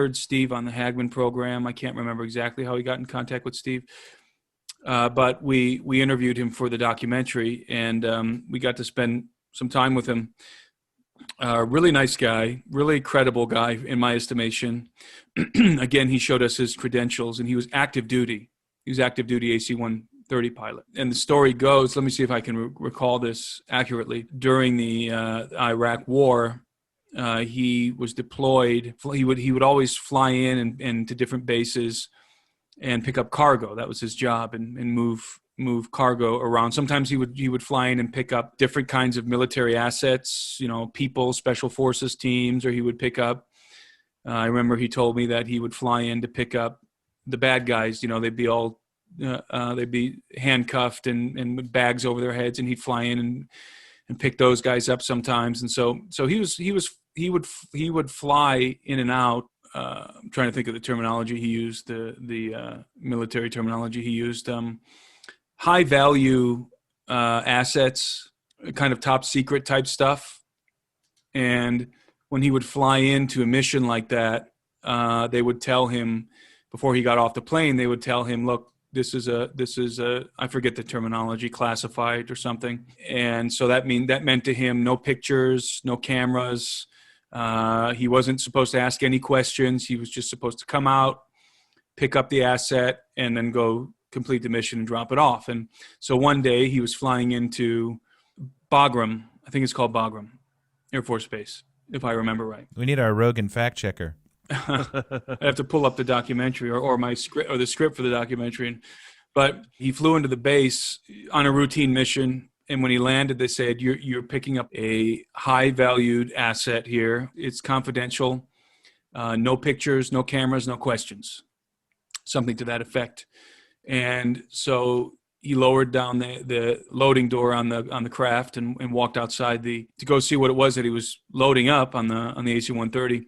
heard Steve on the Hagman program. I can't remember exactly how he got in contact with Steve. But we interviewed him for the documentary, and we got to spend some time with him. Really nice guy, really credible guy in my estimation. Again, he showed us his credentials, and he was active duty. He was active duty AC-130 pilot. And the story goes, let me see if I can recall this accurately. During the Iraq War, he was deployed. He would always fly in and to different bases and pick up cargo. That was his job, and move cargo around. Sometimes he would fly in and pick up different kinds of military assets, people, special forces teams, or he would pick up, I remember he told me that he would fly in to pick up the bad guys. They'd be all, they'd be handcuffed and with bags over their heads, and he'd fly in and pick those guys up sometimes. And so he would fly in and out. I'm trying to think of the terminology he used, the military terminology he used. High value assets, kind of top secret type stuff. And when he would fly into a mission like that, they would tell him before he got off the plane, they would tell him, look, this is a I forget the terminology, classified or something. And so that meant to him no pictures, no cameras. He wasn't supposed to ask any questions. He was just supposed to come out, pick up the asset, and then go complete the mission and drop it off. And so one day he was flying into Bagram. I think it's called Bagram Air Force Base, if I remember right. We need our Rogan fact checker. I have to pull up the documentary or my script or the script for the documentary. But he flew into the base on a routine mission. And when he landed, they said, you're picking up a high-valued asset here. It's confidential. No pictures, no cameras, no questions. Something to that effect. And so he lowered down the loading door on the craft and walked outside to go see what it was that he was loading up on the AC-130.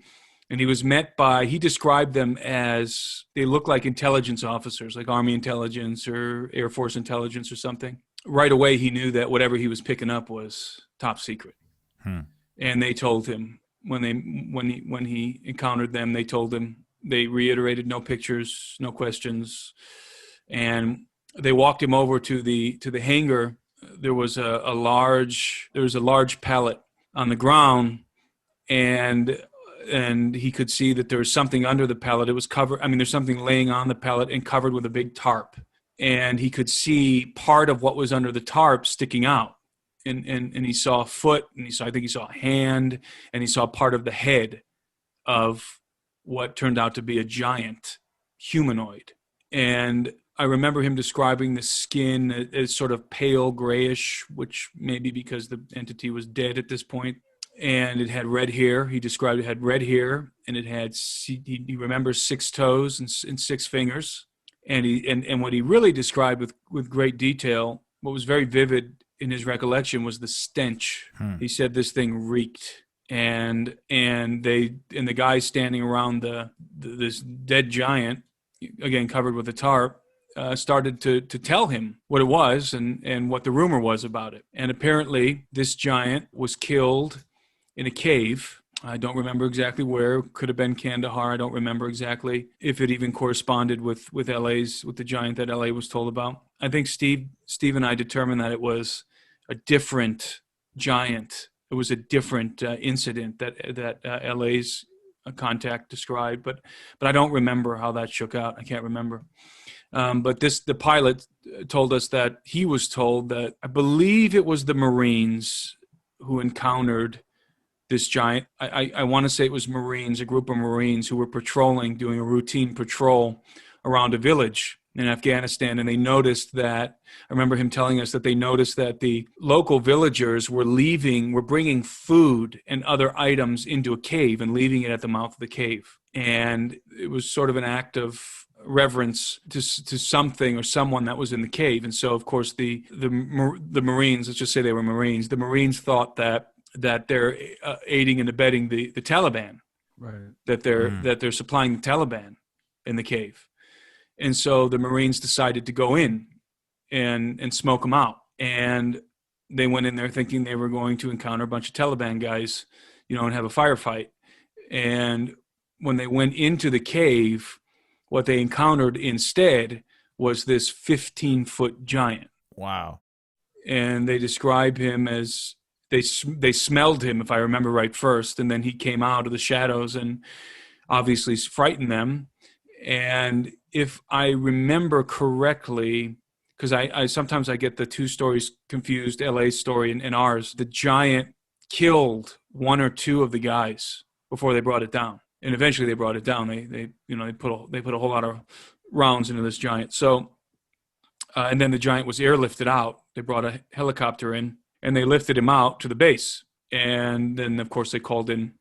And he was met by, he described them as, they look like intelligence officers, like Army intelligence or Air Force intelligence or something. Right away, he knew that whatever he was picking up was top secret. And they told him when he encountered them, they reiterated no pictures, no questions, and they walked him over to the hangar. There was a large pallet on the ground, and he could see that there was something under the pallet. It was covered. I mean, there's something laying on the pallet and covered with a big tarp. And he could see part of what was under the tarp sticking out. And he saw a foot, and I think he saw a hand, and he saw part of the head of what turned out to be a giant humanoid. And I remember him describing the skin as sort of pale grayish, which may be because the entity was dead at this point. And it had red hair. He described it had red hair, and it had, he remembers 6 toes and 6 fingers. And what he really described with great detail, what was very vivid in his recollection was the stench. He said this thing reeked, and the guys standing around this dead giant, again covered with a tarp, started to tell him what it was and what the rumor was about it. And apparently, this giant was killed in a cave. I don't remember exactly where. Could have been Kandahar. I don't remember exactly if it even corresponded with the giant that LA was told about. I think Steve and I determined that it was a different giant. It was a different incident that LA's contact described, but I don't remember how that shook out. I can't remember. But the pilot told us that he was told that, I believe it was the Marines who encountered this giant. I want to say it was Marines, a group of Marines who were doing a routine patrol around a village in Afghanistan. And they noticed that, I remember him telling us that they noticed that the local villagers were bringing food and other items into a cave and leaving it at the mouth of the cave. And it was sort of an act of reverence to something or someone that was in the cave. And so, of course, the Marines, let's just say they were Marines, the Marines thought that they're aiding and abetting the Taliban, right? That they're supplying the Taliban in the cave, and so the Marines decided to go in and smoke them out. And they went in there thinking they were going to encounter a bunch of Taliban guys, and have a firefight. And when they went into the cave, what they encountered instead was this 15-foot giant. Wow. And they describe him as they smelled him, if I remember right, first, and then he came out of the shadows and obviously frightened them. And if I remember correctly, because I sometimes I get the two stories confused, LA's story and ours, the giant killed one or two of the guys before they brought it down. And eventually they brought it down. They put a whole lot of rounds into this giant. So and then the giant was airlifted out. They brought a helicopter in and they lifted him out to the base. And then of course they called in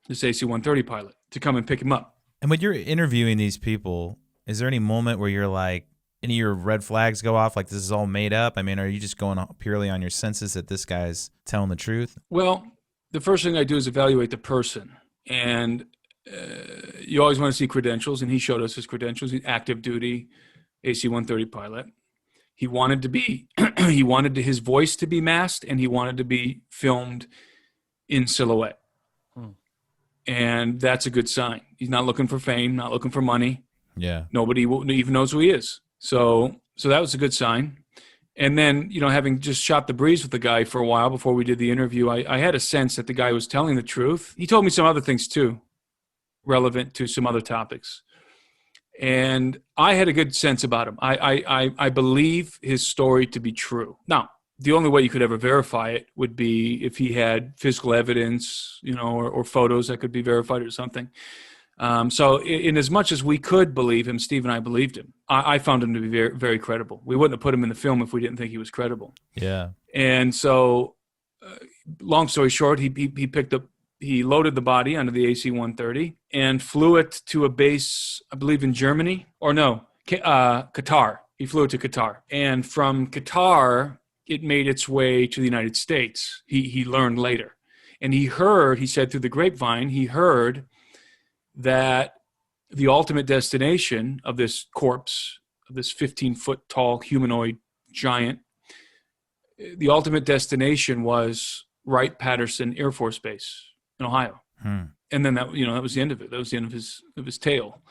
this AC-130 pilot to come and pick him up. And when you're interviewing these people, is there any moment where you're like, any of your red flags go off, like this is all made up? I mean, are you just going purely on your senses that this guy's telling the truth? Well, the first thing I do is evaluate the person. And you always want to see credentials, and he showed us his credentials. He's active duty AC-130 pilot. He wanted to be, he wanted his voice to be masked, and he wanted to be filmed in silhouette. And that's a good sign. He's not looking for fame, not looking for money. Yeah. Nobody even knows who he is. So that was a good sign. And then, having just shot the breeze with the guy for a while before we did the interview, I had a sense that the guy was telling the truth. He told me some other things too, relevant to some other topics. And I had a good sense about him. I believe his story to be true. Now, the only way you could ever verify it would be if he had physical evidence, or photos that could be verified or something. So in as much as we could believe him, Steve and I believed him. I found him to be very, very credible. We wouldn't have put him in the film if we didn't think he was credible. Yeah. And so, long story short, he loaded the body onto the AC-130 and flew it to a base, I believe in Germany, or no, Qatar. He flew it to Qatar. And from Qatar, it made its way to the United States. He learned later. And he said through the grapevine, he heard that the ultimate destination of this corpse, of this 15-foot tall humanoid giant, the ultimate destination was Wright-Patterson Air Force Base in Ohio. And then that was the end of it. That was the end of his tale.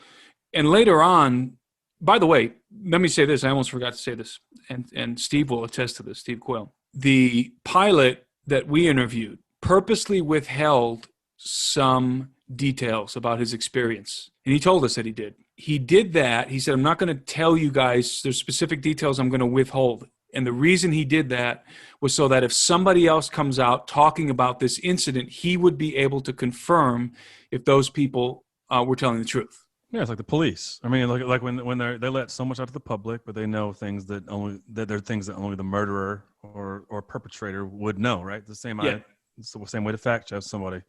And later on, by the way, let me say this. I almost forgot to say this, and Steve will attest to this, Steve Quayle. The pilot that we interviewed purposely withheld some details about his experience. And he told us that he did. He did that. He said, I'm not going to tell you guys, there's specific details I'm going to withhold. And the reason he did that was so that if somebody else comes out talking about this incident, he would be able to confirm if those people were telling the truth. Yeah, it's like the police. I mean, like when they let so much out to the public, but they know things that they're things that only the murderer or perpetrator would know, right? It's the same way to fact check somebody.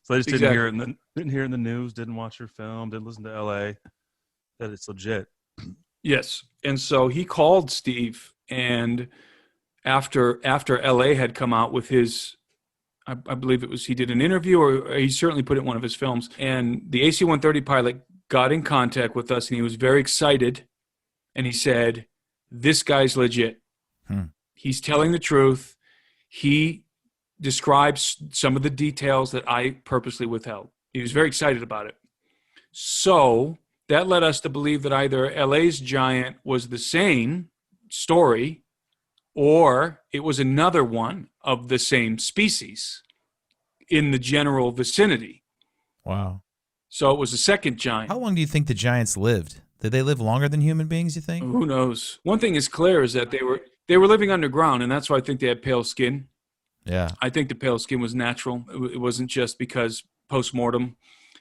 So they just didn't hear it in the news, didn't watch your film, didn't listen to LA, that it's legit. Yes. And so he called Steve, and after LA had come out with his, I believe he did an interview, or he certainly put it in one of his films, and the AC-130 pilot got in contact with us, and he was very excited, and he said, this guy's legit. He's telling the truth. He describes some of the details that I purposely withheld. He was very excited about it. So that led us to believe that either LA's giant was the same story, or it was another one of the same species in the general vicinity. Wow. So it was a second giant. How long do you think the giants lived? Did they live longer than human beings, you think? Who knows? One thing is clear is that they were living underground, and that's why I think they had pale skin. Yeah. I think the pale skin was natural. It wasn't just because post-mortem.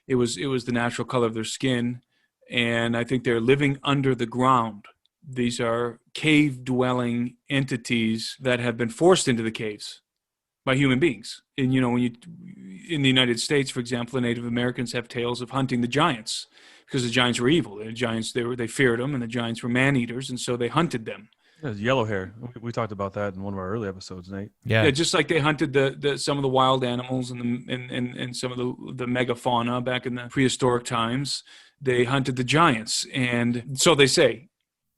It was the natural color of their skin. And I think they're living under the ground. These are cave-dwelling entities that have been forced into the caves by human beings. And, in the United States, for example, the Native Americans have tales of hunting the giants because the giants were evil. The giants, they feared them, and the giants were man-eaters, and so they hunted them. Yeah, yellow hair. We talked about that in one of our early episodes, Nate. Yeah. Just like they hunted the some of the wild animals and some of the megafauna back in the prehistoric times. They hunted the giants, and so they say.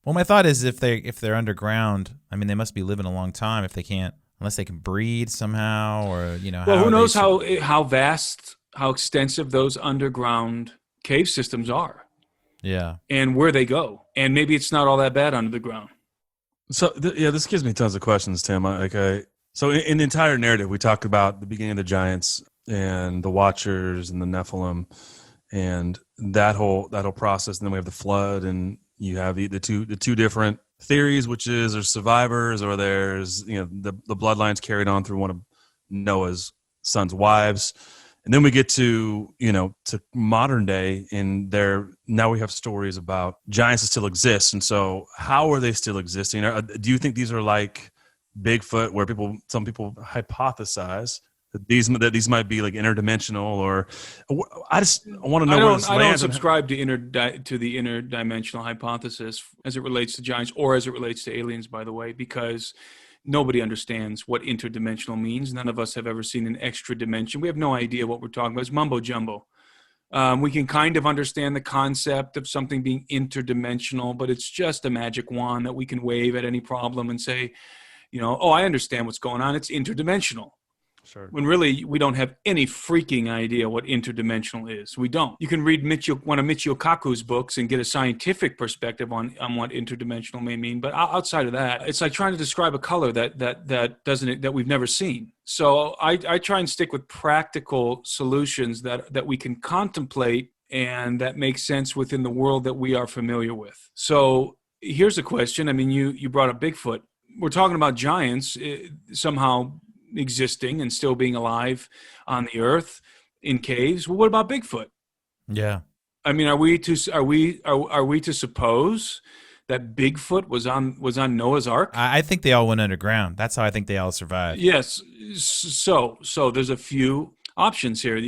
Well, my thought is if they're underground, I mean, they must be living a long time if they can't, unless they can breed somehow, or Well, who knows how vast, how extensive those underground cave systems are Yeah. and where they go. And maybe it's not all that bad under the ground. So this gives me tons of questions, Tim. So in the entire narrative, we talked about the beginning of the giants and the Watchers and the Nephilim, and that whole process. And then we have the flood, and you have the two different theories, which is there's survivors, or there's the bloodlines carried on through one of Noah's son's wives. And then we get to to modern day, and now we have stories about giants that still exist. And so, how are they still existing? Do you think these are like Bigfoot, where some people hypothesize that these might be like interdimensional? Or I want to know where this I don't lands. subscribe to the interdimensional hypothesis as it relates to giants or as it relates to aliens, by the way, because nobody understands what interdimensional means. None of us have ever seen an extra dimension. We have no idea what we're talking about. It's mumbo jumbo. We can kind of understand the concept of something being interdimensional, but it's just a magic wand that we can wave at any problem and say, oh, I understand what's going on. It's interdimensional. Sure. When really we don't have any freaking idea what interdimensional is. We don't. You can read one of Michio Kaku's books and get a scientific perspective on what interdimensional may mean. But outside of that, it's like trying to describe a color that we've never seen. So I try and stick with practical solutions that we can contemplate and that make sense within the world that we are familiar with. So here's a question. I mean, you brought up Bigfoot. We're talking about giants somehow existing and still being alive on the earth in caves. Well, what about Bigfoot? Yeah. I mean, are we to suppose that Bigfoot was on Noah's Ark? I think they all went underground. That's how I think they all survived. Yes. So there's a few options here.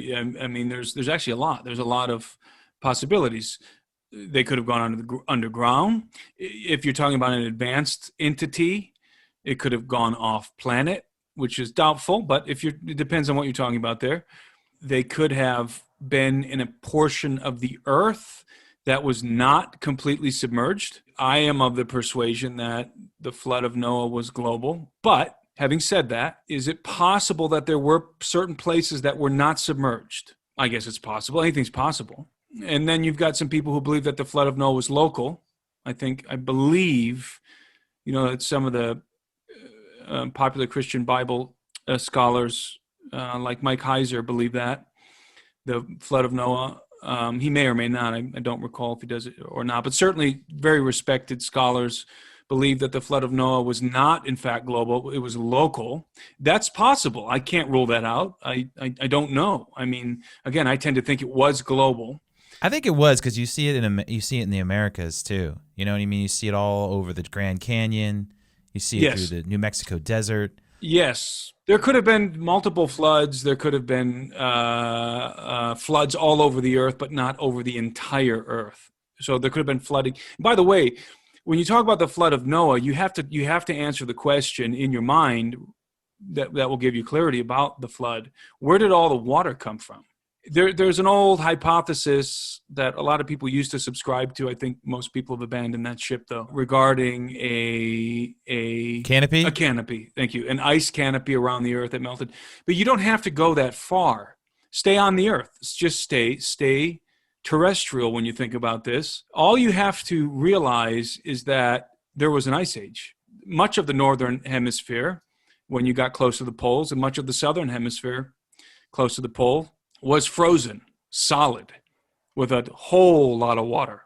I mean, there's actually a lot. There's a lot of possibilities. They could have gone underground. If you're talking about an advanced entity, it could have gone off planet, which is doubtful, but it depends on what you're talking about there. They could have been in a portion of the earth that was not completely submerged. I am of the persuasion that the flood of Noah was global. But having said that, is it possible that there were certain places that were not submerged? I guess it's possible. Anything's possible. And then you've got some people who believe that the flood of Noah was local. I believe, that some of the popular Christian Bible scholars like Mike Heiser believe that the flood of Noah, he may or may not, I don't recall if he does it or not, but certainly very respected scholars believe that the flood of Noah was not in fact global, it was local. That's possible. I can't rule that out. I don't know. I mean, again, I tend to think it was global. I think it was because you see it in the Americas too. You know what I mean? You see it all over the Grand Canyon. You see it through the New Mexico desert. Yes. There could have been multiple floods. There could have been floods all over the earth, but not over the entire earth. So there could have been flooding. By the way, when you talk about the flood of Noah, you have to answer the question in your mind that will give you clarity about the flood. Where did all the water come from? There's an old hypothesis that a lot of people used to subscribe to. I think most people have abandoned that ship, though, regarding a canopy. A canopy, thank you. An ice canopy around the earth that melted. But you don't have to go that far. Stay on the earth. Just stay terrestrial when you think about this. All you have to realize is that there was an ice age. Much of the northern hemisphere, when you got close to the poles, and much of the southern hemisphere, close to the pole, was frozen, solid, with a whole lot of water,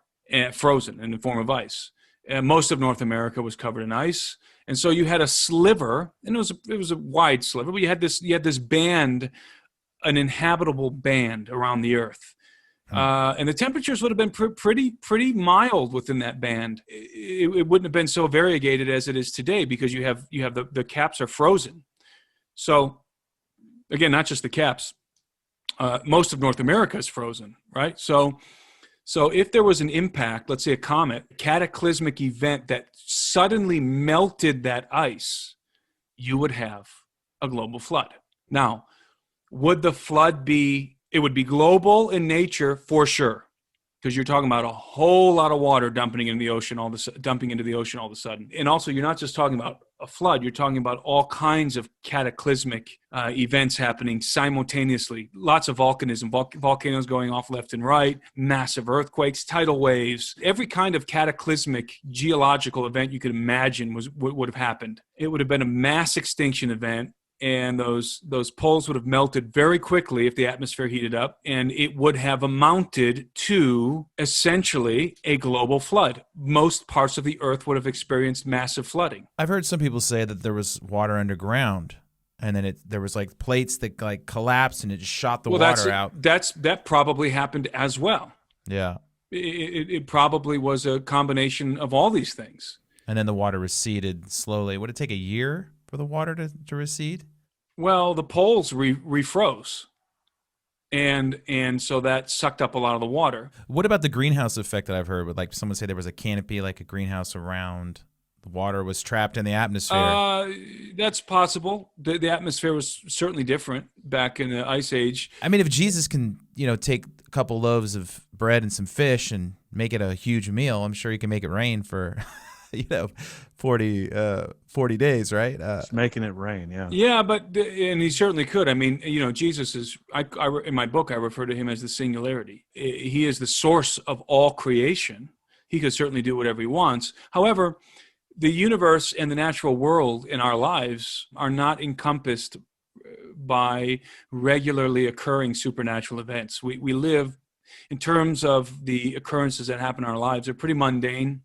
frozen in the form of ice. And most of North America was covered in ice, and so you had a sliver, and it was a wide sliver, but you had this band, an inhabitable band around the earth, and the temperatures would have been pretty mild within that band. It wouldn't have been so variegated as it is today because you have the caps are frozen. So again, not just the caps. Most of North America is frozen, right? So if there was an impact, let's say a comet, cataclysmic event that suddenly melted that ice, you would have a global flood. Now, would the flood it would be global in nature for sure. because you're talking about a whole lot of water dumping into the ocean all of a sudden. And also, you're not just talking about a flood, you're talking about all kinds of cataclysmic events happening simultaneously. Lots of volcanism, volcanoes going off left and right, massive earthquakes, tidal waves. Every kind of cataclysmic geological event you could imagine would have happened. It would have been a mass extinction event. And those poles would have melted very quickly if the atmosphere heated up, and it would have amounted to essentially a global flood. Most parts of the earth would have experienced massive flooding. I've heard some people say that there was water underground, and then there was like plates that like collapsed and it just shot the water out. That probably happened as well. Yeah. It probably was a combination of all these things. And then the water receded slowly. Would it take a year for the water to recede? Well, the poles refroze, and so that sucked up a lot of the water. What about the greenhouse effect that I've heard? With like someone say there was a canopy, like a greenhouse around the water was trapped in the atmosphere. That's possible. The atmosphere was certainly different back in the Ice Age. I mean, if Jesus can, take a couple loaves of bread and some fish and make it a huge meal, I'm sure he can make it rain for 40 days, right? Just making it rain, yeah. Yeah, and he certainly could. I mean, Jesus is, in my book, I refer to him as the singularity. He is the source of all creation. He could certainly do whatever he wants. However, the universe and the natural world in our lives are not encompassed by regularly occurring supernatural events. We live, in terms of the occurrences that happen in our lives, they're pretty mundane.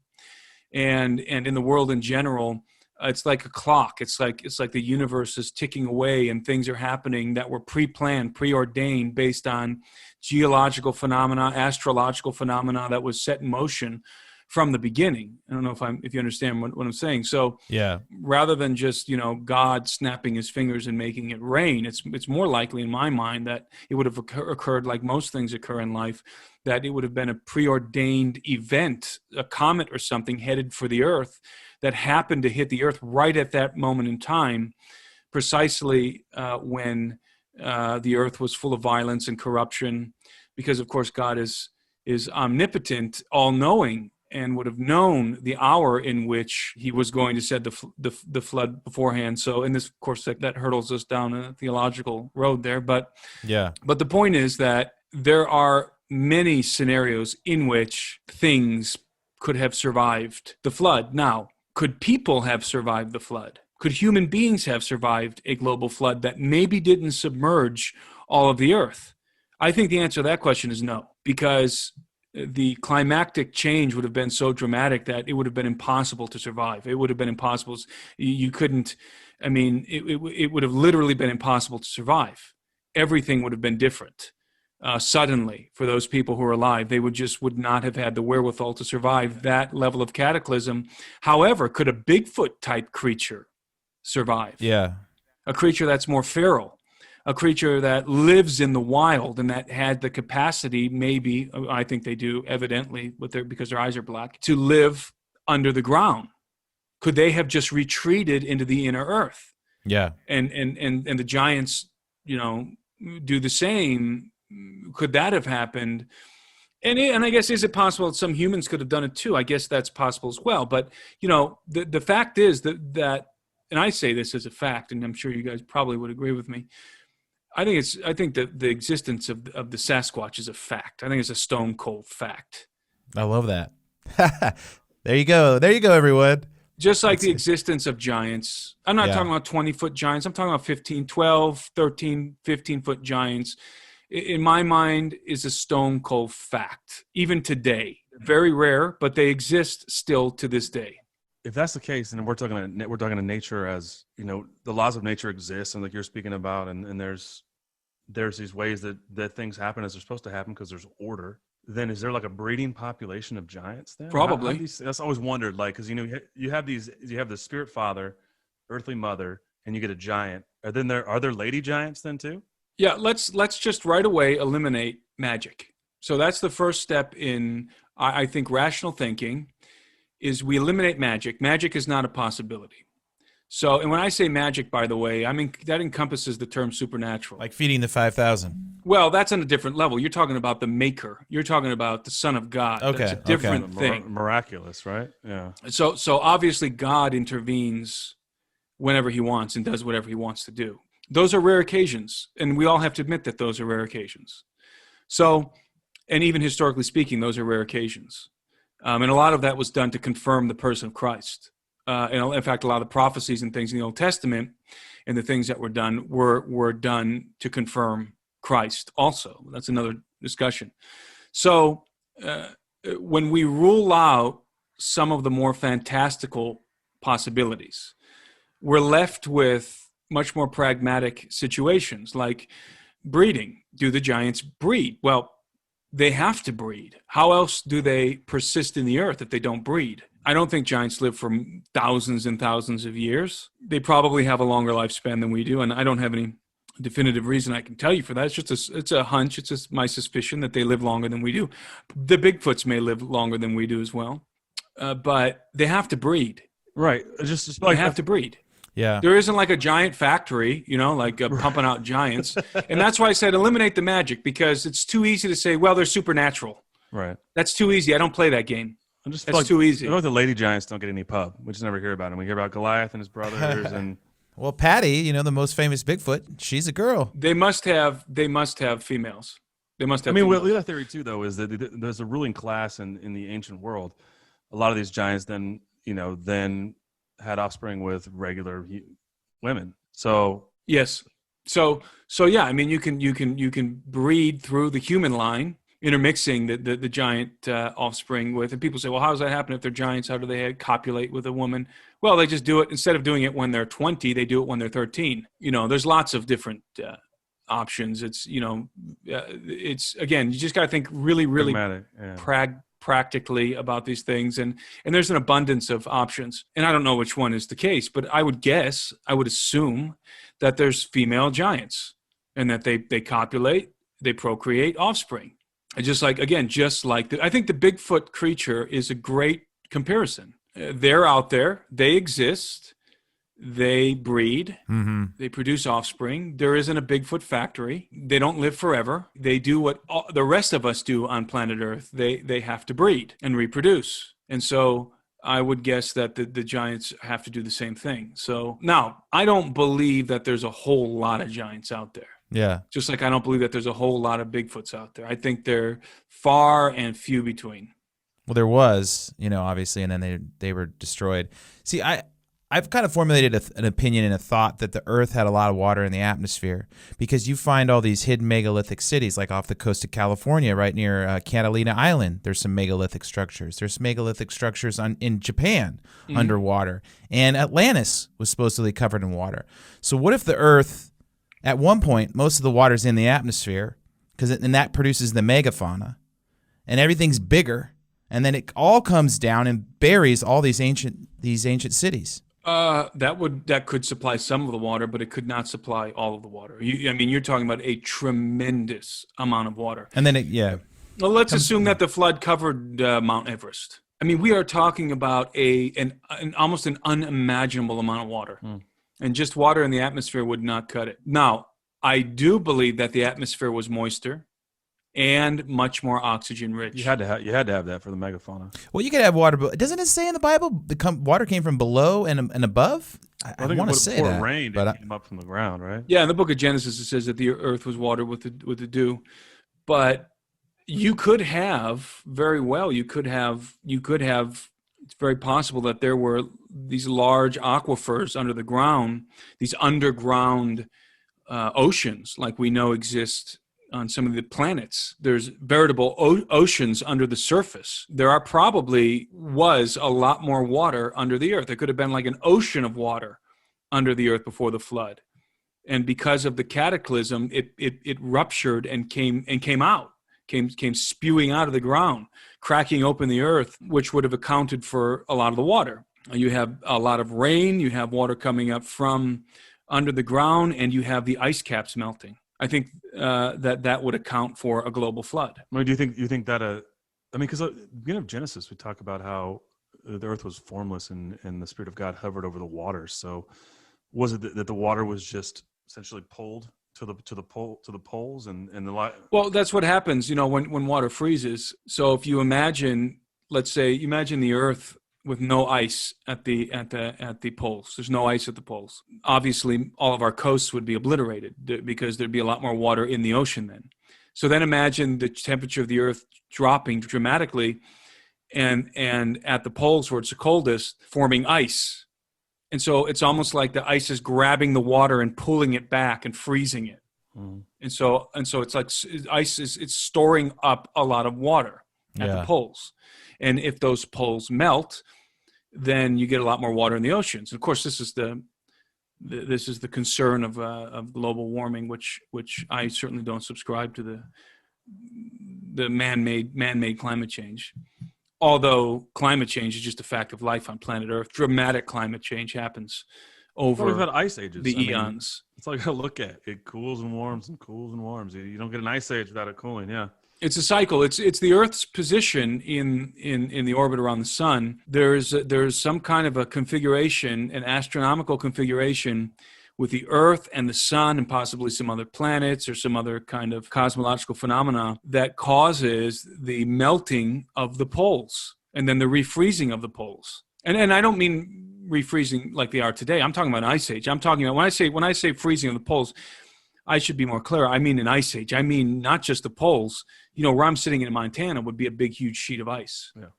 And in the world in general, it's like a clock. It's like the universe is ticking away, and things are happening that were pre-planned, preordained, based on geological phenomena, astrological phenomena that was set in motion from the beginning. I don't know if you understand what I'm saying. So yeah, rather than just God snapping his fingers and making it rain, it's more likely in my mind that it would have occurred like most things occur in life, that it would have been a preordained event, a comet or something headed for the earth that happened to hit the earth right at that moment in time, precisely when the earth was full of violence and corruption, because of course God is omnipotent, all-knowing, and would have known the hour in which he was going to set the flood beforehand. So, and this, of course, that hurdles us down a theological road there. But the point is that there are many scenarios in which things could have survived the flood. Now, could people have survived the flood? Could human beings have survived a global flood that maybe didn't submerge all of the earth? I think the answer to that question is no, because the climactic change would have been so dramatic that it would have been impossible to survive. It would have been impossible. You couldn't, it would have literally been impossible to survive. Everything would have been different. Suddenly, for those people who are alive, they would not have had the wherewithal to survive that level of cataclysm. However, could a Bigfoot type creature survive? Yeah. A creature that's more feral, a creature that lives in the wild and that had the capacity, maybe, I think they do, evidently, because their eyes are black, to live under the ground. Could they have just retreated into the inner earth? Yeah. And the giants, do the same. Could that have happened? And I guess, is it possible that some humans could have done it too? I guess that's possible as well. But, the fact is that, and I say this as a fact, and I'm sure you guys probably would agree with me, I think that the existence of the Sasquatch is a fact. I think it's a stone cold fact. I love that. There you go, everyone. Just like the existence of giants. I'm not talking about 20-foot giants. I'm talking about 15, 12, 13, 15-foot giants. In my mind, is a stone cold fact. Even today, very rare, but they exist still to this day. If that's the case, and we're talking to nature as, the laws of nature exist, and like you're speaking about, and there's these ways that things happen as they're supposed to happen because there's order. Then is there like a breeding population of giants then? Probably. That's always wondered, like, because you have the spirit father, earthly mother, and you get a giant. Are there lady giants then too? Yeah, let's just right away eliminate magic. So that's the first step in, I think, rational thinking. Is we eliminate magic. Magic is not a possibility. So, and when I say magic, by the way, I mean that encompasses the term supernatural. Like feeding the 5,000. Well, that's on a different level. You're talking about the Maker. You're talking about the Son of God. Okay, That's a okay. different thing. Miraculous, right? Yeah. So obviously God intervenes whenever he wants and does whatever he wants to do. Those are rare occasions, and we all have to admit that those are rare occasions. So, and even historically speaking, those are rare occasions. And a lot of that was done to confirm the person of Christ. And in fact, a lot of the prophecies and things in the Old Testament and the things that were done were done to confirm Christ also. That's another discussion. So when we rule out some of the more fantastical possibilities, we're left with much more pragmatic situations like breeding. Do the giants breed? Well, they have to breed. How else do they persist in the earth if they don't breed? I don't think giants live for thousands and thousands of years. They probably have a longer lifespan than we do, and I don't have any definitive reason I can tell you for that. It's a hunch. It's just my suspicion that they live longer than we do. The Bigfoots may live longer than we do as well, but they have to breed. Right. Just They have to breed. Yeah. There isn't like a giant factory, like pumping out giants. And that's why I said eliminate the magic, because it's too easy to say, well, they're supernatural. Right. That's too easy. I don't play that game. That's too easy. I feel like the lady giants don't get any pub. We just never hear about them. We hear about Goliath and his brothers and Well, Patty, the most famous Bigfoot, she's a girl. They must have females. They must have. I mean, females. the other theory too, though, is that there's a ruling class in the ancient world. A lot of these giants then had offspring with regular women. So yes, so yeah. I mean, you can breed through the human line, intermixing the giant offspring with. And people say, well, how does that happen if they're giants? How do they copulate with a woman? Well, they just do it. Instead of doing it when they're 20, they do it when they're 13. There's lots of different options. It's it's again, you just got to think really practically about these things, and there's an abundance of options, and I don't know which one is the case, but I would assume that there's female giants and that they copulate, they procreate offspring. And just like I think the Bigfoot creature is a great comparison. They're out there, they exist, they breed, they produce offspring. There isn't a Bigfoot factory. They don't live forever. They do what the rest of us do on planet Earth. They have to breed and reproduce. And so I would guess that the giants have to do the same thing. So now, I don't believe that there's a whole lot of giants out there. Yeah. Just like I don't believe that there's a whole lot of Bigfoots out there. I think they're far and few between. Well, there was, obviously, and then they were destroyed. See, I've kind of formulated an opinion and a thought that the Earth had a lot of water in the atmosphere, because you find all these hidden megalithic cities, like off the coast of California, right near Catalina Island. There's some megalithic structures. There's megalithic structures in Japan underwater, and Atlantis was supposedly covered in water. So what if the Earth, at one point, most of the water's in the atmosphere, and that produces the megafauna, and everything's bigger, and then it all comes down and buries all these ancient cities. That could supply some of the water, but it could not supply all of the water. You're talking about a tremendous amount of water. And then Well, let's assume that the flood covered Mount Everest. We are talking about an almost an unimaginable amount of water, and just water in the atmosphere would not cut it. Now, I do believe that the atmosphere was moister and much more oxygen rich. You had to have that for the megafauna. Well, you could have water, but doesn't it say in the Bible water came from below and above? I want to say that. It rained, it came up from the ground, right? Yeah, in the book of Genesis it says that the earth was watered with the dew, but you could have it's very possible that there were these large aquifers under the ground, these underground oceans like we know exist on some of the planets. There's veritable oceans under the surface. There probably was a lot more water under the earth. There could have been like an ocean of water under the earth before the flood. And because of the cataclysm, it ruptured and came spewing out of the ground, cracking open the earth, which would have accounted for a lot of the water. You have a lot of rain, you have water coming up from under the ground, and you have the ice caps melting. I think that would account for a global flood. I mean, do you think that because at the beginning of Genesis, we talk about how the earth was formless and the Spirit of God hovered over the waters. So was it that the water was just essentially pulled to the poles and the light? Well, that's what happens, when water freezes. So if you imagine, let's say, imagine the Earth with no ice at the poles. There's no ice at the poles. Obviously, all of our coasts would be obliterated because there'd be a lot more water in the ocean then. So then imagine the temperature of the Earth dropping dramatically, and at the poles where it's the coldest, forming ice. And so it's almost like the ice is grabbing the water and pulling it back and freezing it. And so it's like ice it's storing up a lot of water at the poles. And if those poles melt, then you get a lot more water in the oceans. And of course, this is the concern of global warming, which I certainly don't subscribe to the man-made climate change. Although climate change is just a fact of life on planet Earth. Dramatic climate change happens over we've had ice ages. the eons. It's like I look at it cools and warms and cools and warms. You don't get an ice age without it cooling. Yeah, it's a cycle. It's the Earth's position in the orbit around the sun. There's some kind of a configuration, an astronomical configuration, with the Earth and the sun and possibly some other planets or some other kind of cosmological phenomena that causes the melting of the poles and then the refreezing of the poles. And I don't mean refreezing like they are today. I'm talking about an ice age. I'm talking about when I say freezing of the poles, I should be more clear. I mean an ice age. I mean not just the poles. Where I'm sitting in Montana would be a big, huge sheet of ice. Yeah.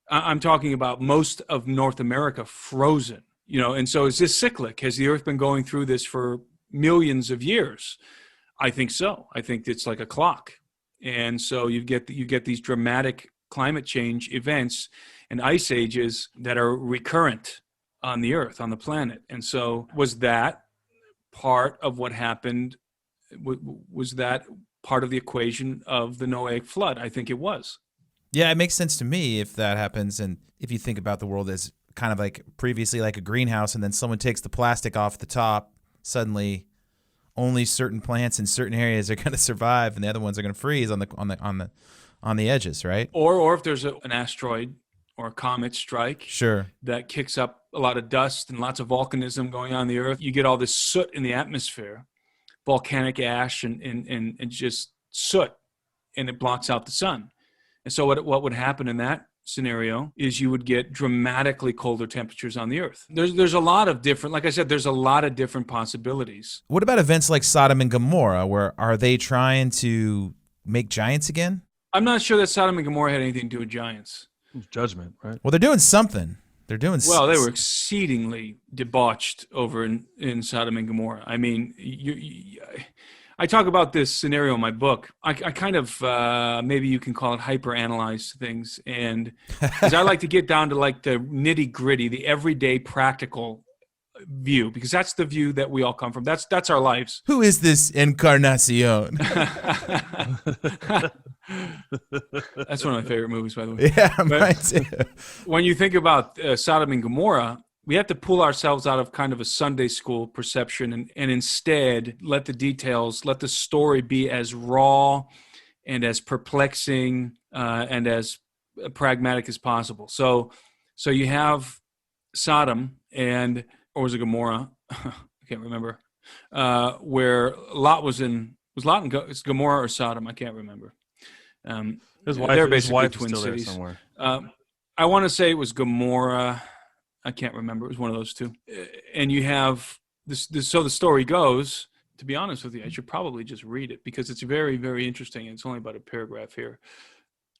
I'm talking about most of North America frozen. And so is this cyclic? Has the Earth been going through this for millions of years? I think so. I think it's like a clock. And so you get these dramatic climate change events and ice ages that are recurrent on the Earth, on the planet. And so was that part of what happened? Was that part of the equation of the Noahic flood? I think it was. Yeah, it makes sense to me if that happens. And if you think about the world as kind of like previously like a greenhouse, and then someone takes the plastic off the top, suddenly only certain plants in certain areas are going to survive, and the other ones are going to freeze on the edges, right? Or if there's an asteroid or a comet strike, sure, that kicks up a lot of dust and lots of volcanism going on the Earth, you get all this soot in the atmosphere, volcanic ash and just soot, and it blocks out the sun. And so what would happen in that scenario is you would get dramatically colder temperatures on the Earth. There's a lot of different, like I said, there's a lot of different possibilities. What about events like Sodom and Gomorrah, where are they trying to make giants again? I'm not sure that Sodom and Gomorrah had anything to do with giants. Judgment, right? Well, they're doing something. They were exceedingly debauched over in Sodom and Gomorrah. I mean, I talk about this scenario in my book. I kind of, maybe you can call it hyper-analyze things. And because I like to get down to like the nitty-gritty, the everyday practical view, because that's the view that we all come from. That's our lives. Who is this Encarnacion? That's one of my favorite movies, by the way. Yeah, mine too. When you think about Sodom and Gomorrah, we have to pull ourselves out of kind of a Sunday school perception and instead let the story be as raw and as perplexing and as pragmatic as possible. So you have Sodom or was it Gomorrah? I can't remember. Where Lot was in. Was Lot in Gomorrah or Sodom? I can't remember. They're basically twin cities. Somewhere. I want to say it was Gomorrah. I can't remember. It was one of those two. And you have this. So the story goes. To be honest with you, I should probably just read it because it's very, very interesting. It's only about a paragraph here.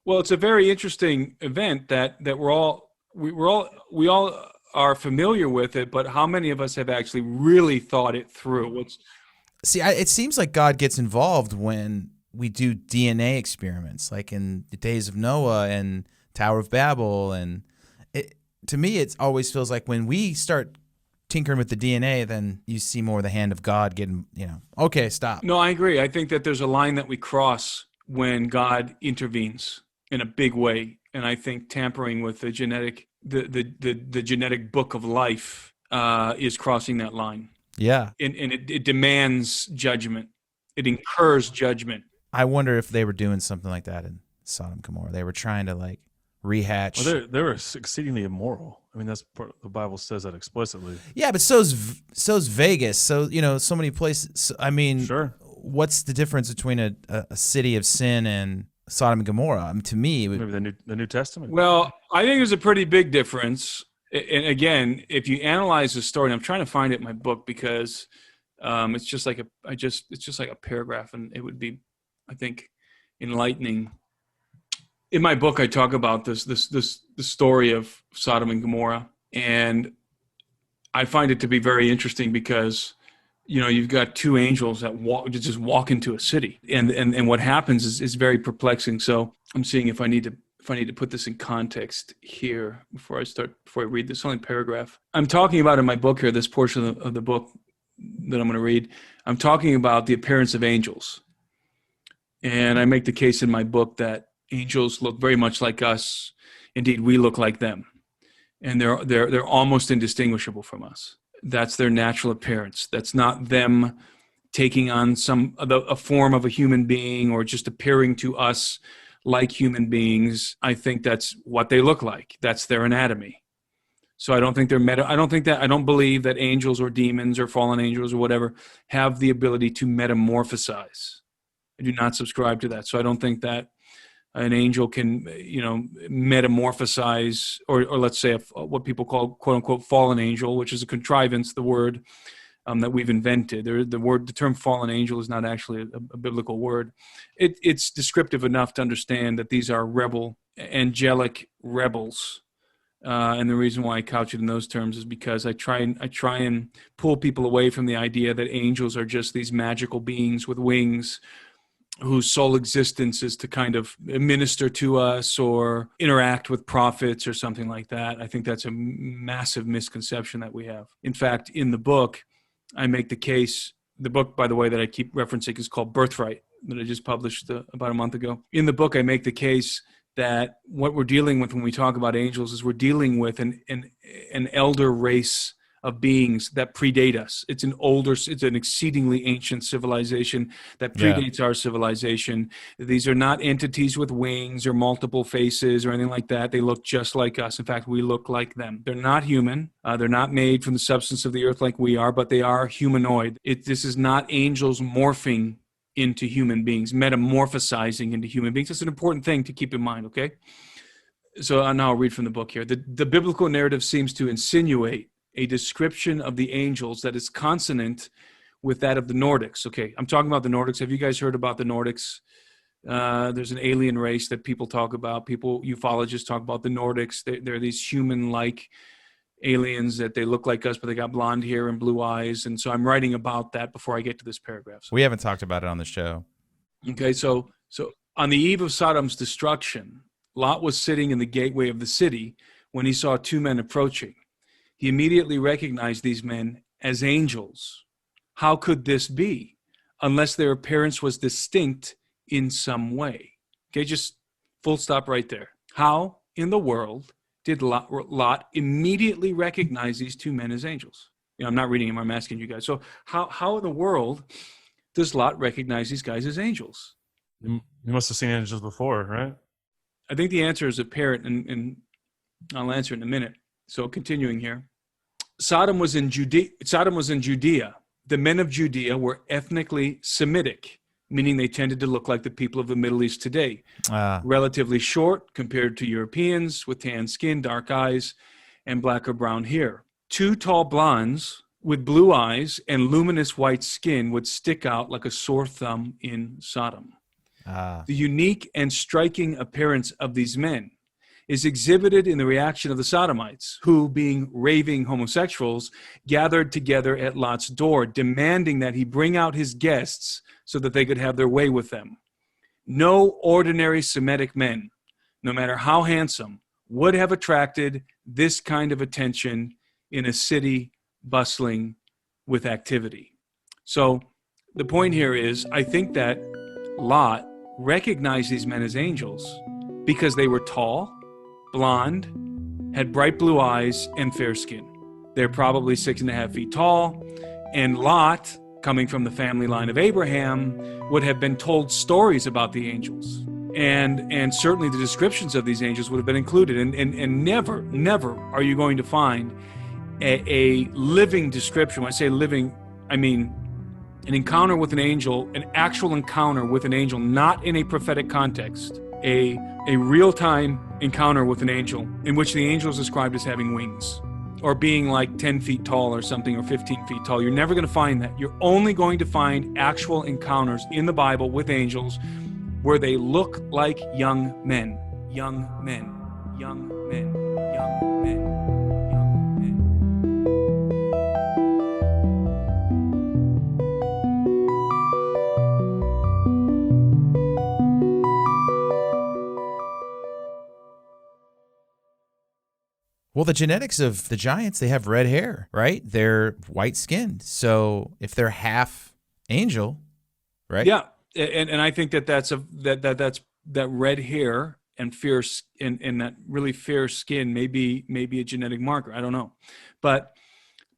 Well, it's a very interesting event that we all are familiar with it, but how many of us have actually really thought it through? It seems like God gets involved when we do DNA experiments, like in the days of Noah and Tower of Babel, and to me, it always feels like when we start tinkering with the DNA, then you see more of the hand of God getting, okay, stop. No, I agree. I think that there's a line that we cross when God intervenes in a big way, and I think tampering with the genetic book of life is crossing that line. Yeah, and it demands judgment. It incurs judgment. I wonder if they were doing something like that in Sodom and Gomorrah. They were trying to rehatch. Well, they were exceedingly immoral. I mean, that's part, the Bible says that explicitly. Yeah, but so's Vegas. So so many places. I mean, Sure. What's the difference between a city of sin and Sodom and Gomorrah? I mean, to me, Maybe the New Testament. Well, I think there's a pretty big difference. And again, if you analyze the story, and I'm trying to find it in my book because it's just like a paragraph, and it would be, I think, enlightening. In my book, I talk about the story of Sodom and Gomorrah, and I find it to be very interesting because you've got two angels that just walk into a city, and what happens is very perplexing. So I'm seeing if I need to put this in context here before I read this only paragraph. I'm talking about in my book here, this portion of the book that I'm going to read. I'm talking about the appearance of angels, and I make the case in my book that angels look very much like us. Indeed, we look like them, and they're almost indistinguishable from us. That's their natural appearance. That's not them taking on a form of a human being or just appearing to us like human beings. I think that's what they look like. That's their anatomy. So I don't think I don't believe that angels or demons or fallen angels or whatever have the ability to metamorphosize. I do not subscribe to that. So I don't think that an angel can, metamorphosize, or let's say what people call "quote unquote" fallen angel, which is a contrivance, the word that we've invented. The term fallen angel is not actually a biblical word. It's descriptive enough to understand that these are angelic rebels, and the reason why I couch it in those terms is because I try and pull people away from the idea that angels are just these magical beings with wings, whose sole existence is to kind of minister to us or interact with prophets or something like that. I think that's a massive misconception that we have. In fact, in the book, I make the case, the book, by the way, that I keep referencing is called Birthright, that I just published about a month ago. In the book, I make the case that what we're dealing with when we talk about angels is we're dealing with an elder race of beings that predate us. It's an exceedingly ancient civilization that predates our civilization. These are not entities with wings or multiple faces or anything like that. They look just like us. In fact, we look like them. They're not human. They're not made from the substance of the earth like we are, but they are humanoid. This is not angels morphing into human beings, metamorphosizing into human beings. That's an important thing to keep in mind, okay? So now I'll read from the book here. The biblical narrative seems to insinuate a description of the angels that is consonant with that of the Nordics. Okay, I'm talking about the Nordics. Have you guys heard about the Nordics? There's an alien race that people talk about. Ufologists talk about the Nordics. They're these human-like aliens that they look like us, but they got blonde hair and blue eyes. And so I'm writing about that before I get to this paragraph. So, we haven't talked about it on the show. Okay, so on the eve of Sodom's destruction, Lot was sitting in the gateway of the city when he saw two men approaching. He immediately recognized these men as angels. How could this be? Unless their appearance was distinct in some way. Okay, just full stop right there. How in the world did Lot immediately recognize these two men as angels? I'm not reading them, I'm asking you guys. So how in the world does Lot recognize these guys as angels? You must have seen angels before, right? I think the answer is apparent, and I'll answer in a minute. So continuing here. Sodom was in Judea. The men of Judea were ethnically Semitic, meaning they tended to look like the people of the Middle East today. Relatively short compared to Europeans with tan skin, dark eyes, and black or brown hair. Two tall blondes with blue eyes and luminous white skin would stick out like a sore thumb in Sodom. The unique and striking appearance of these men is exhibited in the reaction of the Sodomites, who, being raving homosexuals, gathered together at Lot's door, demanding that he bring out his guests so that they could have their way with them. No ordinary Semitic men, no matter how handsome, would have attracted this kind of attention in a city bustling with activity. So the point here is, I think that Lot recognized these men as angels because they were tall, blonde, had bright blue eyes, and fair skin. They're probably 6.5 feet tall, and Lot, coming from the family line of Abraham, would have been told stories about the angels. and certainly the descriptions of these angels would have been included. And never are you going to find a living description. When I say living, I mean an encounter with an angel, an actual encounter with an angel, not in a prophetic context, a real-time encounter with an angel in which the angel is described as having wings or being like 10 feet tall or something, or 15 feet tall. You're never going to find that. You're only going to find actual encounters in the Bible with angels where they look like young men, young men, young men, young men, young men. Well, the genetics of the giants, they have red hair, right? They're white-skinned. So if they're half angel, right? Yeah, and I think that's that red hair and fierce and that really fair skin may be a genetic marker. I don't know, but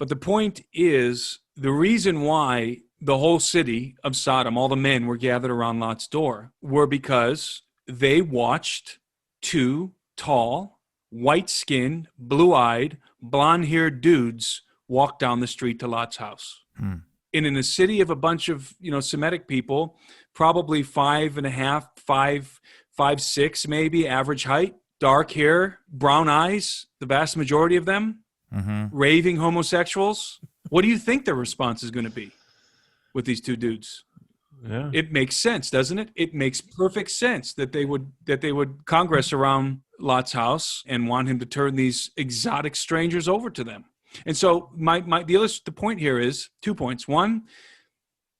the point is, the reason why the whole city of Sodom, all the men were gathered around Lot's door, were because they watched two tall, white-skinned, blue-eyed, blonde-haired dudes walk down the street to Lot's house. Hmm. And in a city of a bunch of, Semitic people, probably 5'5", 5'6", maybe average height, dark hair, brown eyes, the vast majority of them, raving homosexuals. What do you think their response is going to be with these two dudes? Yeah. It makes sense, doesn't it? It makes perfect sense that they would congress around Lot's house and want him to turn these exotic strangers over to them. And so the point here is 2 points. One,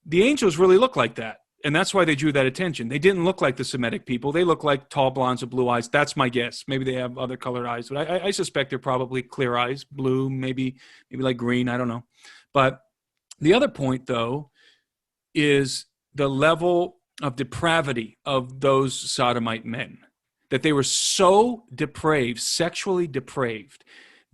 the angels really look like that. And that's why they drew that attention. They didn't look like the Semitic people. They look like tall blondes with blue eyes. That's my guess. Maybe they have other colored eyes, but I suspect they're probably clear eyes, blue, maybe like green. I don't know. But the other point, though, is the level of depravity of those sodomite men, that they were so depraved, sexually depraved.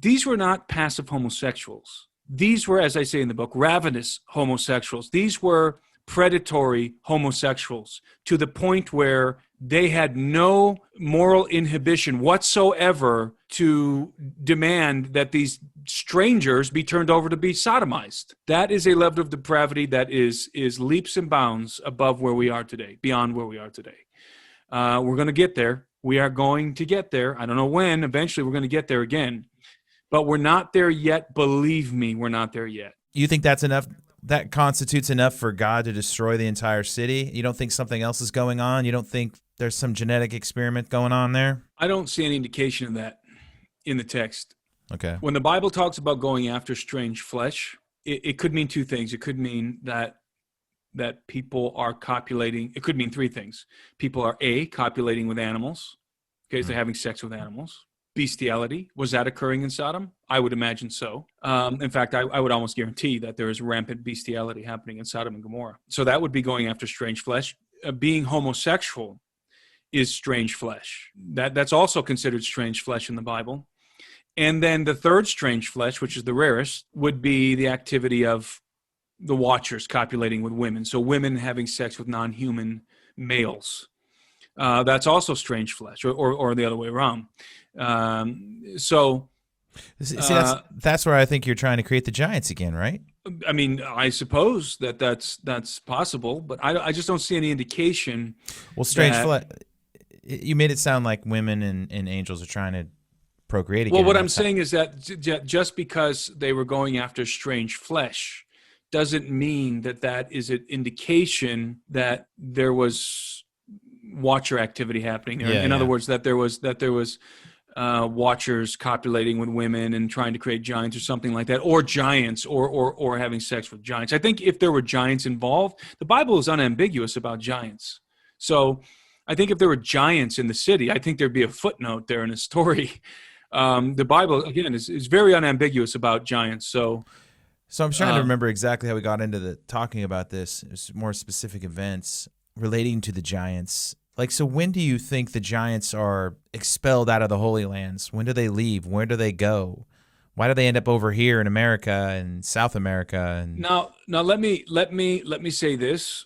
These were not passive homosexuals. These were, as I say in the book, ravenous homosexuals. These were predatory homosexuals to the point where they had no moral inhibition whatsoever to demand that these strangers be turned over to be sodomized. That is a level of depravity that is leaps and bounds above where we are today, beyond where we are today. We're going to get there. We are going to get there. I don't know when. Eventually, we're going to get there again. But we're not there yet. Believe me, we're not there yet. You think that's enough? That constitutes enough for God to destroy the entire city? You don't think something else is going on? You don't think there's some genetic experiment going on there? I don't see any indication of that in the text. Okay. When the Bible talks about going after strange flesh, it could mean two things. It could mean that people are copulating. It could mean three things. People are copulating with animals. Okay, so they're having sex with animals. Bestiality, was that occurring in Sodom? I would imagine so. In fact, I would almost guarantee that there is rampant bestiality happening in Sodom and Gomorrah. So that would be going after strange flesh. Being homosexual is strange flesh. That's also considered strange flesh in the Bible. And then the third strange flesh, which is the rarest, would be the activity of the watchers copulating with women. So women having sex with non-human males. That's also strange flesh, or the other way around. That's where I think you're trying to create the giants again, right? I mean, I suppose that's possible, but I just don't see any indication. Well, strange flesh. You made it sound like women and angels are trying to procreate again. Well, what I'm saying is that just because they were going after strange flesh doesn't mean that is an indication that there was watcher activity happening there. In other words, that there was watchers copulating with women and trying to create giants or something like that, or giants, or having sex with giants. I think if there were giants involved, the Bible is unambiguous about giants. So I think if there were giants in the city, I think there'd be a footnote there in a story. The Bible, again, is very unambiguous about giants. So I'm trying to remember exactly how we got into talking about this. It's more specific events relating to the giants. Like, so when do you think the giants are expelled out of the Holy Lands? When do they leave? Where do they go? Why do they end up over here in America and South America? And now let me say this.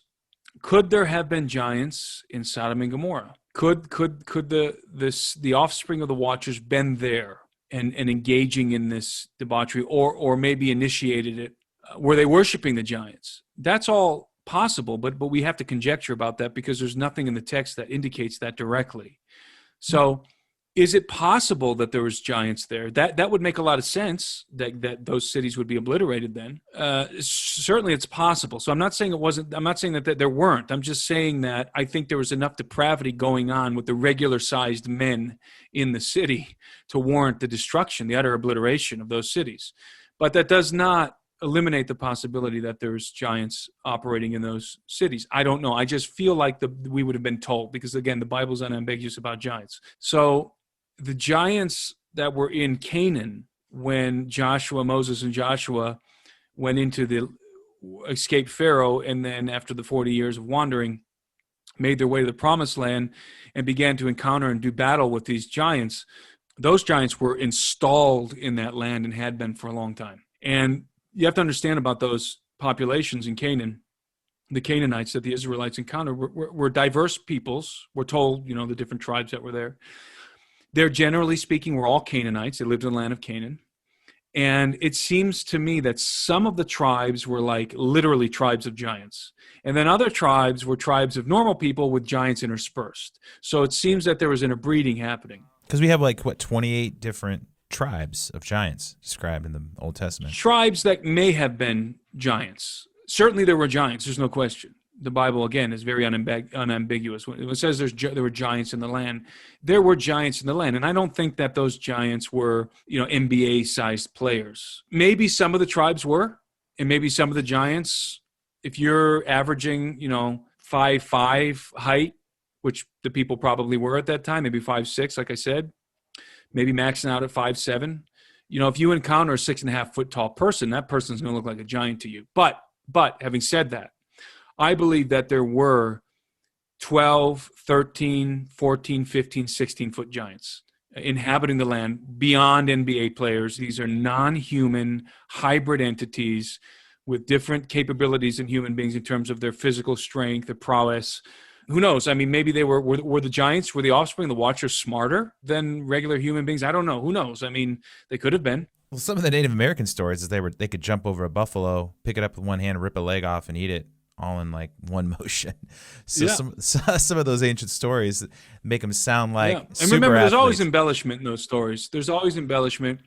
Could there have been giants in Sodom and Gomorrah? Could the offspring of the Watchers been there and engaging in this debauchery, or maybe initiated it? Were they worshiping the giants? That's all possible, but we have to conjecture about that because there's nothing in the text that indicates that directly. So, is it possible that there was giants there? That would make a lot of sense. That those cities would be obliterated then. Certainly, it's possible. So I'm not saying it wasn't. I'm not saying that there weren't. I'm just saying that I think there was enough depravity going on with the regular-sized men in the city to warrant the destruction, the utter obliteration of those cities. But that does not eliminate the possibility that there's giants operating in those cities. I don't know. I just feel like we would have been told because, again, the Bible's unambiguous about giants. So the giants that were in Canaan when Moses and Joshua went into the escaped Pharaoh, and then after the 40 years of wandering, made their way to the promised land and began to encounter and do battle with these giants. Those giants were installed in that land and had been for a long time. And you have to understand about those populations in Canaan. The Canaanites that the Israelites encountered were diverse peoples. We're told, the different tribes that were there. They're generally speaking, were all Canaanites. They lived in the land of Canaan. And it seems to me that some of the tribes were like literally tribes of giants. And then other tribes were tribes of normal people with giants interspersed. So it seems that there was interbreeding happening. Because we have 28 different tribes of giants described in the Old Testament. Tribes that may have been giants. Certainly there were giants, there's no question. The Bible, again, is very unambiguous. When it says there were giants in the land, there were giants in the land. And I don't think that those giants were, NBA-sized players. Maybe some of the tribes were, and maybe some of the giants, if you're averaging, 5'5" height, which the people probably were at that time, maybe 5'6", like I said, maybe maxing out at 5'7". If you encounter a 6.5 foot tall person, that person's going to look like a giant to you. But having said that, I believe that there were 12, 13, 14, 15, 16-foot giants inhabiting the land beyond NBA players. These are non-human hybrid entities with different capabilities than human beings in terms of their physical strength, their prowess. Who knows? I mean, maybe they were the giants, were the offspring, the Watchers smarter than regular human beings? I don't know. Who knows? I mean, they could have been. Well, some of the Native American stories is they could jump over a buffalo, pick it up with one hand, rip a leg off, and eat it all in one motion. So yeah. some of those ancient stories make them sound like And remember, there's always embellishment in those stories. There's always embellishment.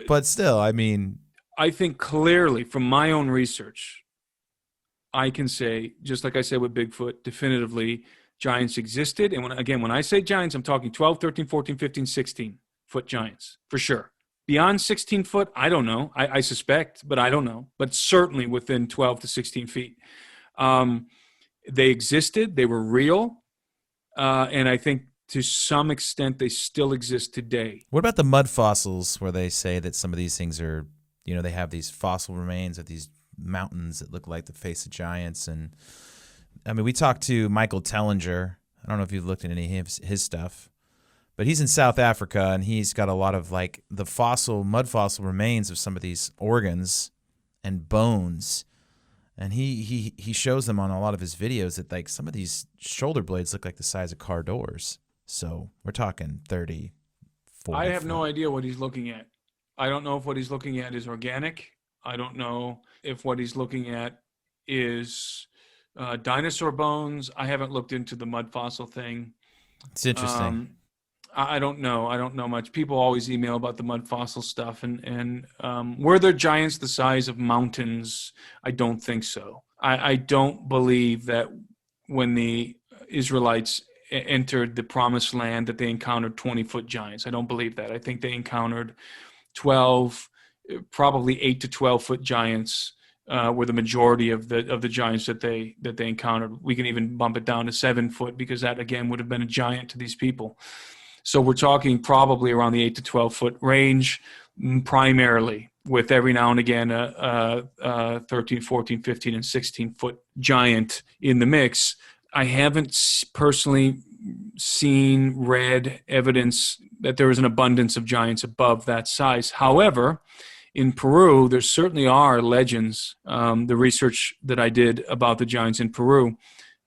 But still, I mean, I think clearly from my own research, I can say, just like I said with Bigfoot, definitively giants existed. And when I say giants, I'm talking 12, 13, 14, 15, 16-foot giants, for sure. Beyond 16 foot, I don't know. I suspect, but I don't know. But certainly within 12 to 16 feet. They existed. They were real. And I think to some extent they still exist today. What about the mud fossils where they say that some of these things are, they have these fossil remains of these mountains that look like the face of giants? And I mean, we talked to Michael Tellinger. I don't know if you've looked at any of his stuff, but he's in South Africa and he's got a lot of the mud fossil remains of some of these organs and bones. And he shows them on a lot of his videos that some of these shoulder blades look like the size of car doors. So we're talking 30, 40. I have no idea what he's looking at. I don't know if what he's looking at is organic. I don't know if what he's looking at is dinosaur bones. I haven't looked into the mud fossil thing. It's interesting. I don't know. I don't know much. People always email about the mud fossil stuff. And were there giants the size of mountains? I don't think so. I don't believe that when the Israelites entered the promised land that they encountered 20-foot giants. I don't believe that. I think they encountered 12, probably 8 to 12-foot giants were the majority of the giants that they encountered. We can even bump it down to 7-foot because that, again, would have been a giant to these people. So we're talking probably around the 8 to 12-foot range primarily, with every now and again a 13, 14, 15, and 16-foot giant in the mix. I haven't personally read evidence that there is an abundance of giants above that size. However, in Peru, there certainly are legends. The research that I did about the giants in Peru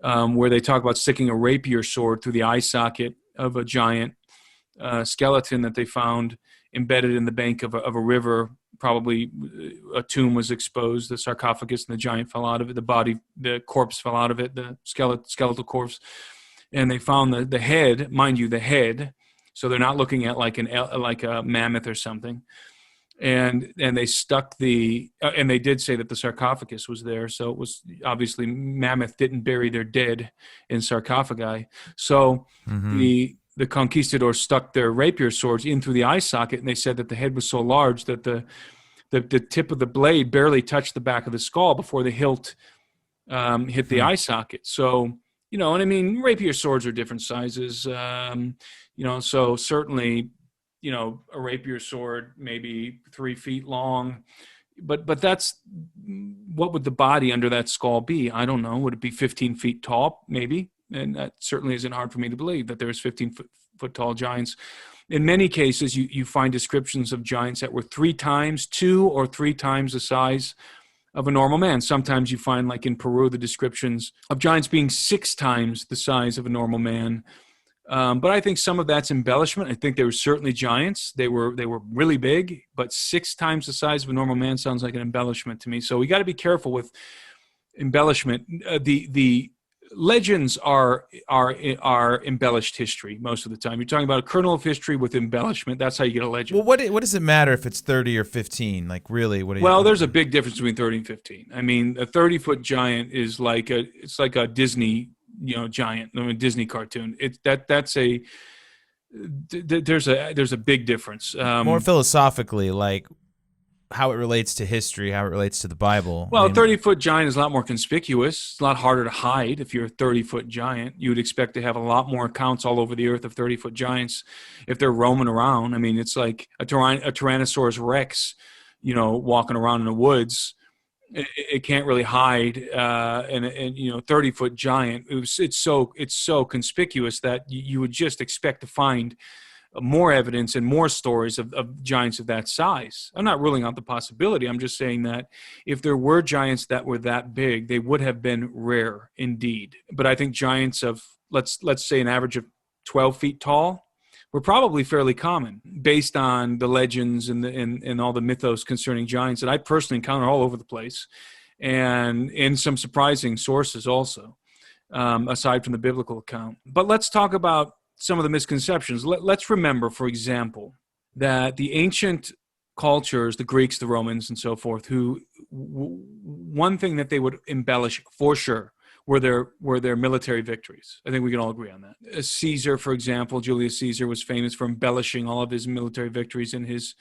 where they talk about sticking a rapier sword through the eye socket of a giant skeleton that they found embedded in the bank of a river. Probably a tomb was exposed, the sarcophagus, and the giant fell out of it. The corpse fell out of it, the skeletal corpse. And they found the head, mind you, the head. So they're not looking at like a mammoth or something. And they stuck and they did say that the sarcophagus was there. So it was obviously mammoth didn't bury their dead in sarcophagi. So the conquistadors stuck their rapier swords in through the eye socket, and they said that the head was so large that the tip of the blade barely touched the back of the skull before the hilt hit the eye socket. So, and I mean, rapier swords are different sizes, so certainly, a rapier sword maybe 3 feet long, but that's, what would the body under that skull be? I don't know. Would it be 15 feet tall? Maybe. And that certainly isn't hard for me to believe that there's 15-foot tall giants. In many cases, you find descriptions of giants that were 2 or 3 times the size of a normal man. Sometimes you find, like in Peru, the descriptions of giants being 6 times the size of a normal man. But I think some of that's embellishment. I think there were certainly giants. They were really big, but 6 times the size of a normal man sounds like an embellishment to me. So we got to be careful with embellishment. The legends are embellished history most of the time. You're talking about a kernel of history with embellishment. That's how you get a legend. Well, what does it matter if it's 30 or 15? Like, really, there's a big difference between 30 and 15. I mean, a 30-foot giant is like a Disney, giant, a Disney cartoon. There's a big difference. More philosophically, like how it relates to history, how it relates to the Bible. Well, a 30-foot giant is a lot more conspicuous. It's a lot harder to hide. If you're a 30-foot giant, you would expect to have a lot more accounts all over the earth of 30-foot giants if they're roaming around. I mean, it's like a Tyrannosaurus Rex, walking around in the woods. It can't really hide, and 30-foot giant. It's so conspicuous that you would just expect to find more evidence and more stories of giants of that size. I'm not ruling out the possibility. I'm just saying that if there were giants that were that big, they would have been rare indeed. But I think giants of let's say an average of 12 feet tall were probably fairly common based on the legends and all the mythos concerning giants that I personally encounter all over the place, and in some surprising sources also, aside from the biblical account. But let's talk about some of the misconceptions. Let's remember, for example, that the ancient cultures, the Greeks, the Romans, and so forth, one thing that they would embellish for sure were their military victories. I think we can all agree on that. Caesar, for example, Julius Caesar was famous for embellishing all of his military victories in his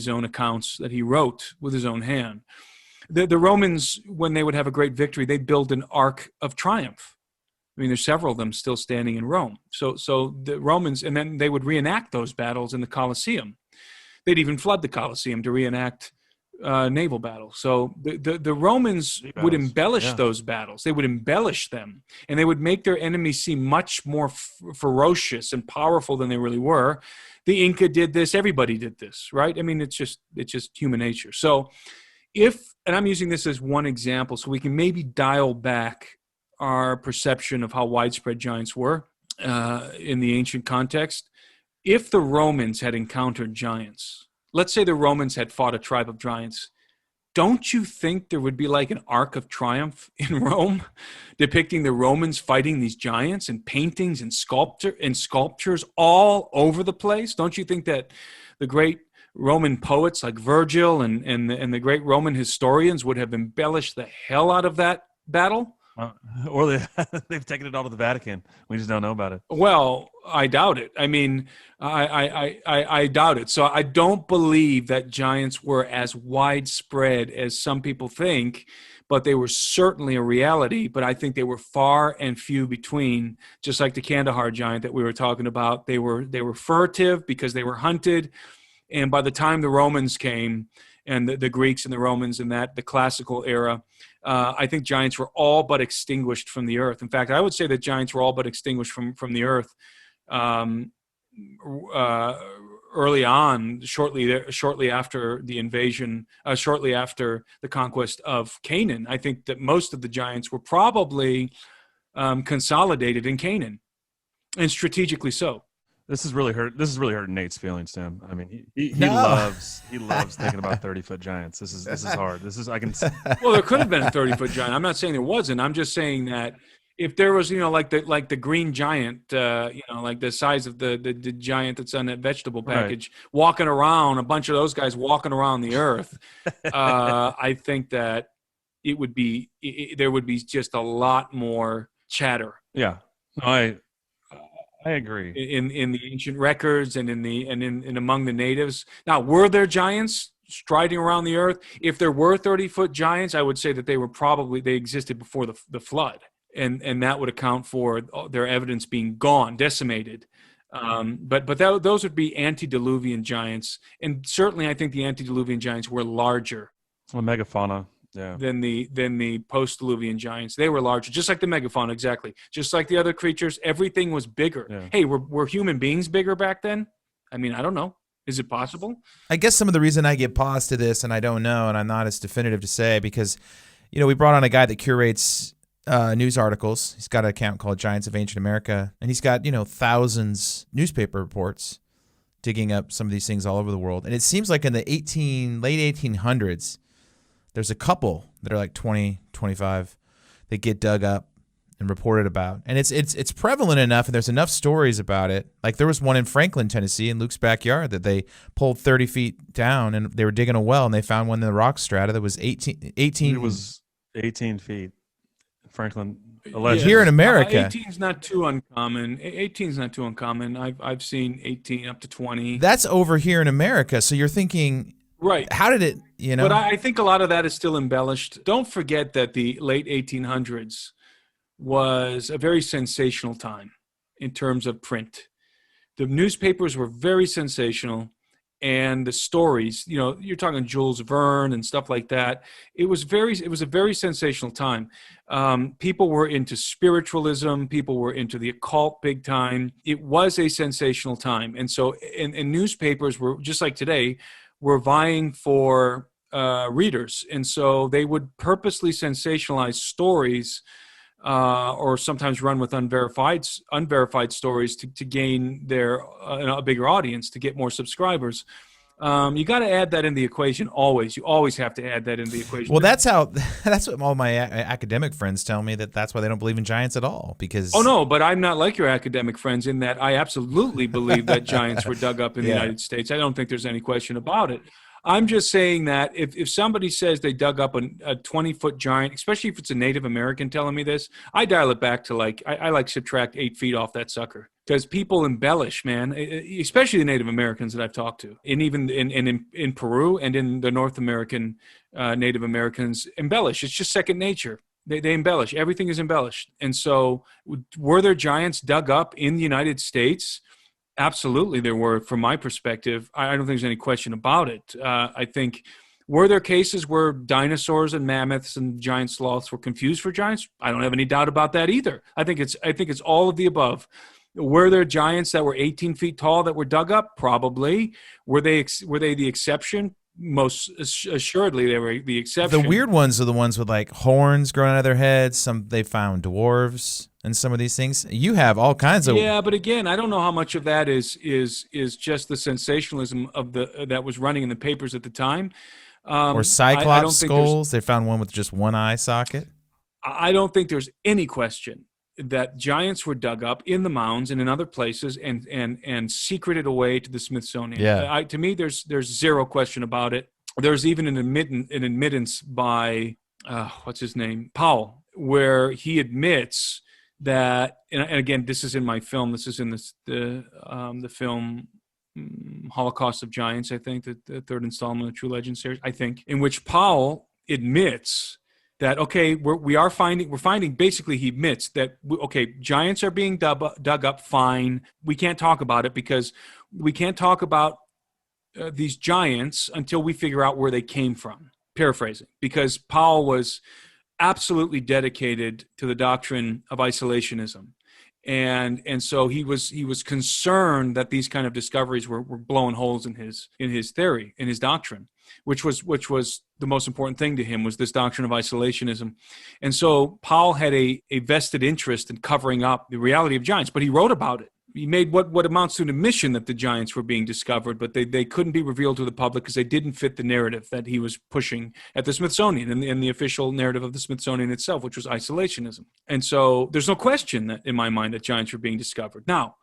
own accounts that he wrote with his own hand. The Romans, when they would have a great victory, they build an Ark of Triumph. I mean, there's several of them still standing in Rome. So the Romans, and then they would reenact those battles in the Colosseum. They'd even flood the Colosseum to reenact naval battles. So the Romans would embellish those battles. They would embellish them, and they would make their enemies seem much more ferocious and powerful than they really were. The Inca did this. Everybody did this, right? I mean, it's just human nature. So and I'm using this as one example, so we can maybe dial back our perception of how widespread giants were in the ancient context. If the Romans had encountered giants, let's say the Romans had fought a tribe of giants, don't you think there would be like an Ark of Triumph in Rome depicting the Romans fighting these giants, and paintings and sculptures all over the place? Don't you think that the great Roman poets like Virgil and the great Roman historians would have embellished the hell out of that battle? Or they've taken it all to the Vatican. We just don't know about it. Well, I doubt it. I mean, I doubt it. So I don't believe that giants were as widespread as some people think, but they were certainly a reality. But I think they were far and few between, just like the Kandahar giant that we were talking about. They were furtive because they were hunted. And by the time the Romans came, and the Greeks and the Romans and the classical era, I think giants were all but extinguished from the earth. In fact, I would say that giants were all but extinguished from the earth early on, shortly after the invasion, shortly after the conquest of Canaan. I think that most of the giants were probably consolidated in Canaan, and strategically so. This is really hurting Nate's feelings, Tim. I mean, he No. loves thinking about 30-foot giants. This is hard. Well, there could have been a 30-foot giant. I'm not saying there wasn't. I'm just saying that if there was, like the green giant, like the size of the giant that's on that vegetable package, walking around, a bunch of those guys walking around the earth, I think that there would be just a lot more chatter. Yeah, no, I agree. In the ancient records and in among the natives. Now, were there giants striding around the earth? If there were 30-foot giants, I would say that they existed before the flood, and that would account for their evidence being gone, decimated. But those would be antediluvian giants, and certainly I think the antediluvian giants were larger. Well, megafauna. Yeah. Than the post-diluvian giants. They were larger, just like the megafauna, exactly. Just like the other creatures, everything was bigger. Yeah. Hey, were human beings bigger back then? I mean, I don't know. Is it possible? I guess some of the reason I get paused to this, and I don't know, and I'm not as definitive to say, because, we brought on a guy that curates news articles. He's got an account called Giants of Ancient America, and he's got, thousands newspaper reports digging up some of these things all over the world. And it seems like in the late 1800s, there's a couple that are like 20, 25 that get dug up and reported about. And it's prevalent enough, and there's enough stories about it. Like there was one in Franklin, Tennessee, in Luke's backyard that they pulled 30 feet down, and they were digging a well, and they found one in the rock strata that was 18. It was 18 feet. Franklin, allegedly. Here in America. 18 is not too uncommon. 18 is not too uncommon. I've seen 18 up to 20. That's over here in America. So you're thinking... Right. How did it, But I think a lot of that is still embellished. Don't forget that the late 1800s was a very sensational time in terms of print. The newspapers were very sensational, and the stories, you're talking Jules Verne and stuff like that. It was a very sensational time. People were into spiritualism. People were into the occult big time. It was a sensational time. And so, and newspapers were, just like today, were vying for readers, and so they would purposely sensationalize stories, or sometimes run with unverified stories to gain a bigger audience, to get more subscribers. You got to add that in the equation always. You always have to add that in the equation. Well, that's what all my academic friends tell me, that's why they don't believe in giants at all, because... Oh, no, but I'm not like your academic friends in that I absolutely believe that giants were dug up in the United States. I don't think there's any question about it. I'm just saying that if somebody says they dug up a 20-foot giant, especially if it's a Native American telling me this, I dial it back to I subtract 8 feet off that sucker. Because people embellish, man, especially the Native Americans that I've talked to. And even in Peru and in the North American Native Americans embellish. It's just second nature. They embellish. Everything is embellished. And so were there giants dug up in the United States? Absolutely there were, from my perspective. I don't think there's any question about it. I think, were there cases where dinosaurs and mammoths and giant sloths were confused for giants? I don't have any doubt about that either. I think it's all of the above. Were there giants that were 18 feet tall that were dug up? Probably. Were they the exception? Most assuredly, they were the exception. The weird ones are the ones with like horns growing out of their heads. They found dwarves and some of these things. You have all kinds of... Yeah, but again, I don't know how much of that is just the sensationalism of that was running in the papers at the time. Or cyclops skulls. They found one with just one eye socket. I don't think there's any question that giants were dug up in the mounds and in other places and secreted away to the Smithsonian. Yeah. To me, there's zero question about it. There's even an admittance by what's his name, Powell, where he admits that, and again, this is in my film. This is in the film Holocaust of Giants, I think, the third installment of the True Legend series, I think, in which Powell admits that, okay, we're finding basically, he admits that, okay, giants are being dug up, fine. We can't talk about it because we can't talk about these giants until we figure out where they came from. Paraphrasing, because Powell was absolutely dedicated to the doctrine of isolationism. And so he was concerned that these kind of discoveries were blowing holes in his theory, in his doctrine, which was the most important thing to him, was this doctrine of isolationism. And so Powell had a vested interest in covering up the reality of giants, but he wrote about it. He made what amounts to an admission that the giants were being discovered, but they couldn't be revealed to the public because they didn't fit the narrative that he was pushing at the Smithsonian and the official narrative of the Smithsonian itself, which was isolationism. And so there's no question that, in my mind, that giants were being discovered. Now,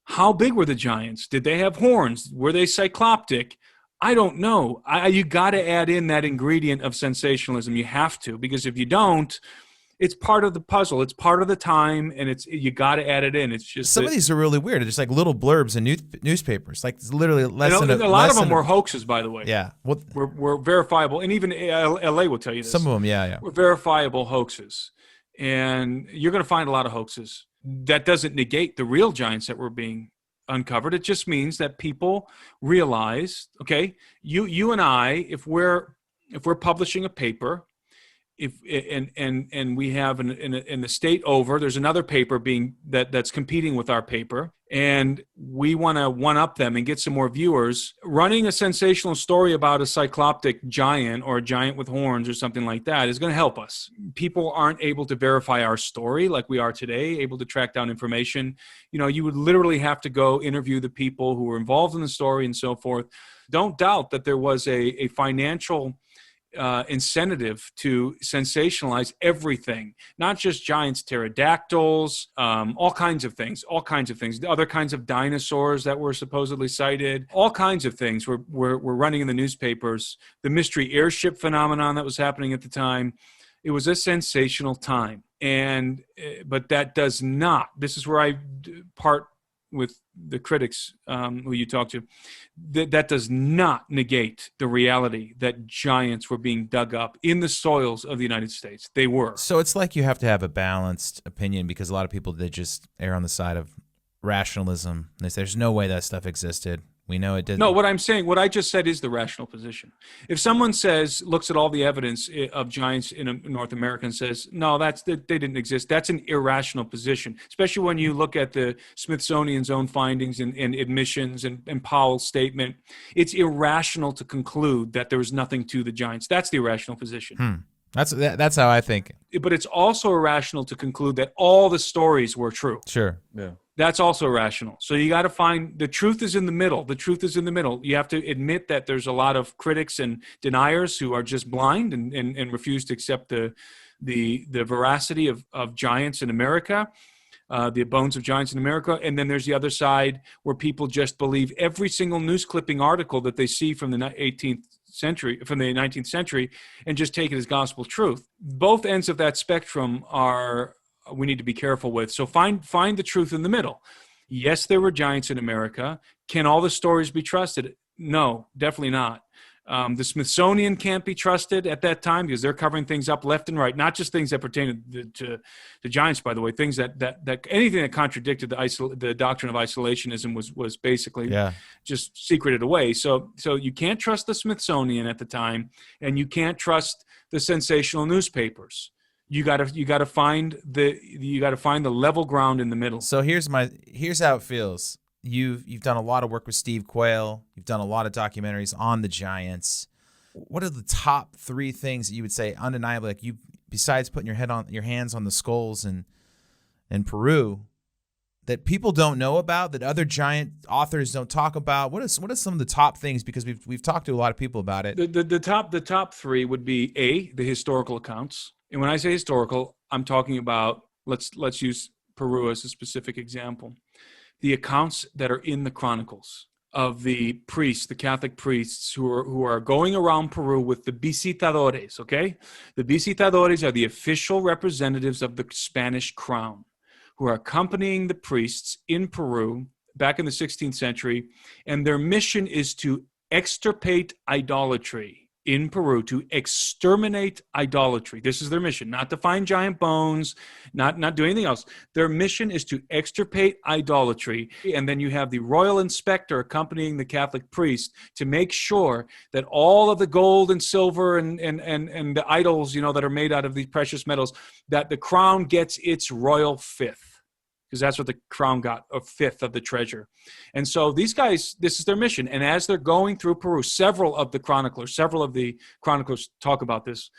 how big were the giants? Did they have horns? Were they cycloptic? I don't know. You got to add in that ingredient of sensationalism. You have to, because if you don't, it's part of the puzzle. It's part of the time, and you got to add it in. It's just some of these are really weird. They're just like little blurbs in newspapers. Like it's literally less than a lot of them were hoaxes, by the way. Yeah, well, were verifiable, and even LA will tell you this. Some of them, yeah, were verifiable hoaxes, and you're going to find a lot of hoaxes. That doesn't negate the real giants that were being uncovered. It just means that people realize, okay, you and I, if we're publishing a paper, and we have in the state over, there's another paper that's competing with our paper, and we want to one up them and get some more viewers. Running a sensational story about a cycloptic giant or a giant with horns or something like that is going to help us. People aren't able to verify our story like we are today, able to track down information. You would literally have to go interview the people who were involved in the story and so forth. Don't doubt that there was a financial incentive to sensationalize everything, not just giants, pterodactyls, all kinds of things, other kinds of dinosaurs that were supposedly cited, all kinds of things were running in the newspapers. The mystery airship phenomenon that was happening at the time. It was a sensational time. But that does not, this is where I part with the critics who you talk to, that does not negate the reality that giants were being dug up in the soils of the United States. They were. So it's like you have to have a balanced opinion, because a lot of people, they just err on the side of rationalism. They say there's no way that stuff existed. We know it didn't. No, what I just said is the rational position. If someone looks at all the evidence of giants in North America and says, no, they didn't exist, that's an irrational position, especially when you look at the Smithsonian's own findings and admissions and Powell's statement. It's irrational to conclude that there was nothing to the giants. That's the irrational position. That's how I think. But it's also irrational to conclude that all the stories were true. Sure. Yeah. That's also rational. So you got to find the truth is in the middle. The truth is in the middle. You have to admit that there's a lot of critics and deniers who are just blind and refuse to accept the veracity of giants in America, the bones of giants in America. And then there's the other side where people just believe every single news clipping article that they see from the 19th century, and just take it as gospel truth. Both ends of that spectrum we need to be careful with. So find the truth in the middle. Yes, there were giants in America. Can all the stories be trusted? No, definitely not. The Smithsonian can't be trusted at that time because they're covering things up left and right, not just things that pertain to giants, by the way, things that anything that contradicted the doctrine of isolationism was basically just secreted away. So you can't trust the Smithsonian at the time, and you can't trust the sensational newspapers. You got to find the level ground in the middle. So here's how it feels. You've done a lot of work with Steve Quayle. You've done a lot of documentaries on the giants. What are the top 3 things that you would say undeniably, like you, besides putting your hands on the skulls in Peru, that people don't know about, that other giant authors don't talk about? What are some of the top things? Because we've talked to a lot of people about it. The top 3 would be the historical accounts. And when I say historical, I'm talking about, let's use Peru as a specific example. The accounts that are in the chronicles of the priests, the Catholic priests who are going around Peru with the visitadores, okay? The visitadores are the official representatives of the Spanish crown who are accompanying the priests in Peru back in the 16th century, and their mission is to extirpate idolatry in Peru, to exterminate idolatry. This is their mission, not to find giant bones, not do anything else. Their mission is to extirpate idolatry. And then you have the royal inspector accompanying the Catholic priest to make sure that all of the gold and silver and the idols, that are made out of these precious metals, that the crown gets its royal fifth. because that's what the crown got, a fifth of the treasure. And so these guys, this is their mission. And as they're going through Peru, several of the chroniclers talk about this,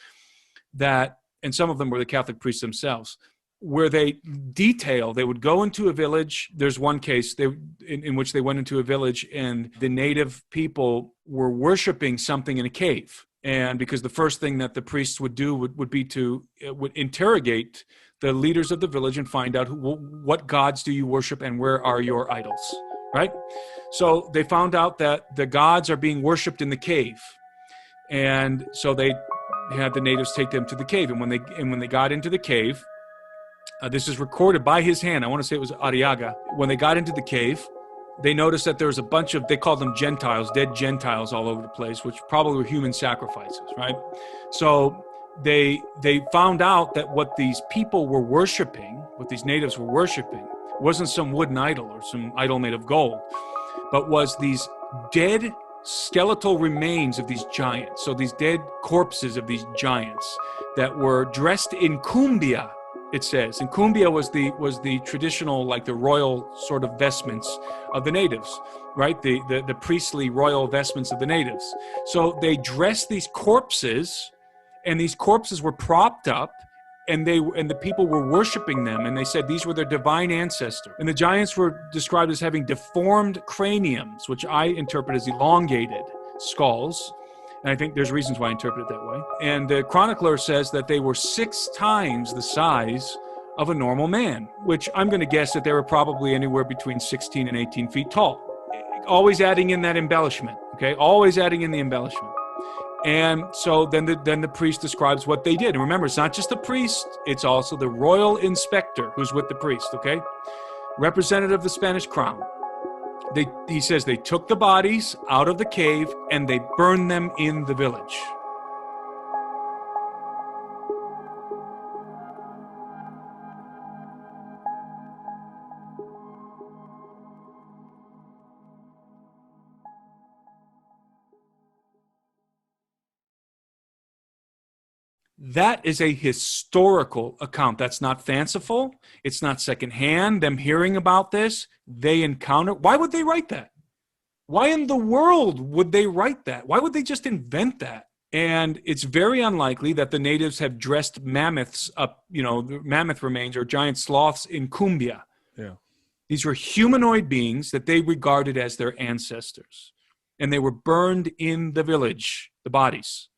and some of them were the Catholic priests themselves, where they would go into a village. There's one case in which they went into a village and the native people were worshiping something in a cave. And because the first thing that the priests would do would be to interrogate the leaders of the village and find out what gods do you worship and where are your idols, right? So they found out that the gods are being worshipped in the cave. And so they had the natives take them to the cave. And when they got into the cave, this is recorded by his hand. I want to say it was Arriaga. When they got into the cave, they noticed that there was a bunch of, they called them Gentiles, dead Gentiles all over the place, which probably were human sacrifices, right? So they found out that what these people were worshiping, what these natives were worshiping, wasn't some wooden idol or some idol made of gold, but was these dead skeletal remains of these giants. So these dead corpses of these giants that were dressed in cumbia, it says. And cumbia was the traditional, like the royal sort of vestments of the natives, right? The priestly royal vestments of the natives. So they dressed these corpses, and these corpses were propped up, and the people were worshiping them, and they said these were their divine ancestors. And the giants were described as having deformed craniums, which I interpret as elongated skulls. And I think there's reasons why I interpret it that way. And the chronicler says that they were 6 times the size of a normal man, which I'm going to guess that they were probably anywhere between 16 and 18 feet tall. Always adding in that embellishment, okay? Always adding in the embellishment. And so then the priest describes what they did. And remember, it's not just the priest, it's also the royal inspector who's with the priest, okay? Representative of the Spanish crown. He says they took the bodies out of the cave and they burned them in the village. That is a historical account. That's not fanciful. It's not secondhand. Them hearing about this, they encounter. Why would they write that? Why in the world would they write that? Why would they just invent that? And it's very unlikely that the natives have dressed mammoths up, mammoth remains or giant sloths in cumbia. Yeah. These were humanoid beings that they regarded as their ancestors. And they were burned in the village, the bodies.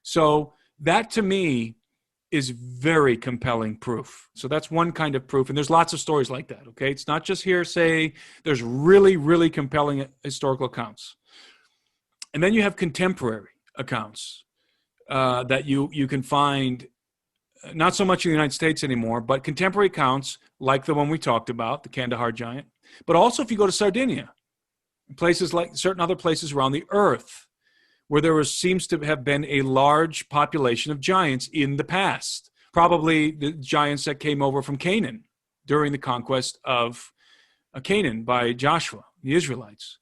So that, to me, is very compelling proof. So that's one kind of proof. And there's lots of stories like that, okay? It's not just hearsay. There's really, really compelling historical accounts. And then you have contemporary accounts that you can find, not so much in the United States anymore, but contemporary accounts like the one we talked about, the Kandahar giant. But also if you go to Sardinia, places like certain other places around the earth, where there seems to have been a large population of giants in the past. Probably the giants that came over from Canaan during the conquest of Canaan by Joshua, the Israelites.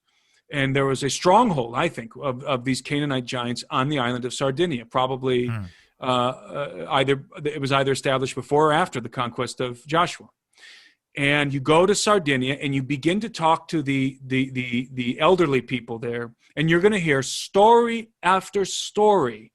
And there was a stronghold, I think, of these Canaanite giants on the island of Sardinia. Probably it was either established before or after the conquest of Joshua. And you go to Sardinia and you begin to talk to the elderly people there, and you're going to hear story after story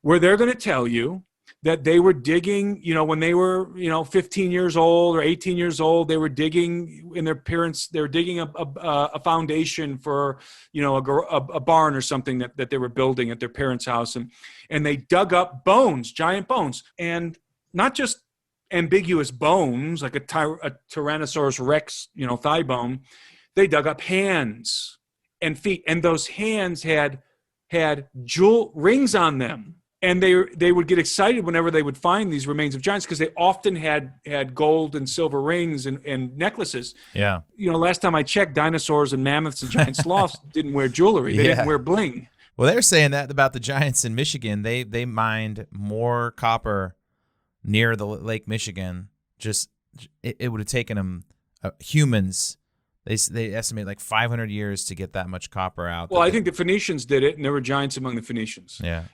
where they're going to tell you that they were digging, when they were, 15 years old or 18 years old, they were digging in their parents, they were digging a foundation for, a barn or something that they were building at their parents' house. And they dug up bones, giant bones, and not just ambiguous bones like a Tyrannosaurus Rex, thigh bone. They dug up hands and feet, and those hands had jewel rings on them. And they would get excited whenever they would find these remains of giants because they often had gold and silver rings and necklaces. Yeah. Last time I checked, dinosaurs and mammoths and giant sloths didn't wear jewelry. They didn't wear bling. Well, they're saying that about the giants in Michigan. They mined more copper near the Lake Michigan. Just it would have taken them humans. They estimate like 500 years to get that much copper out. Well, I think the Phoenicians did it, and there were giants among the Phoenicians. Yeah.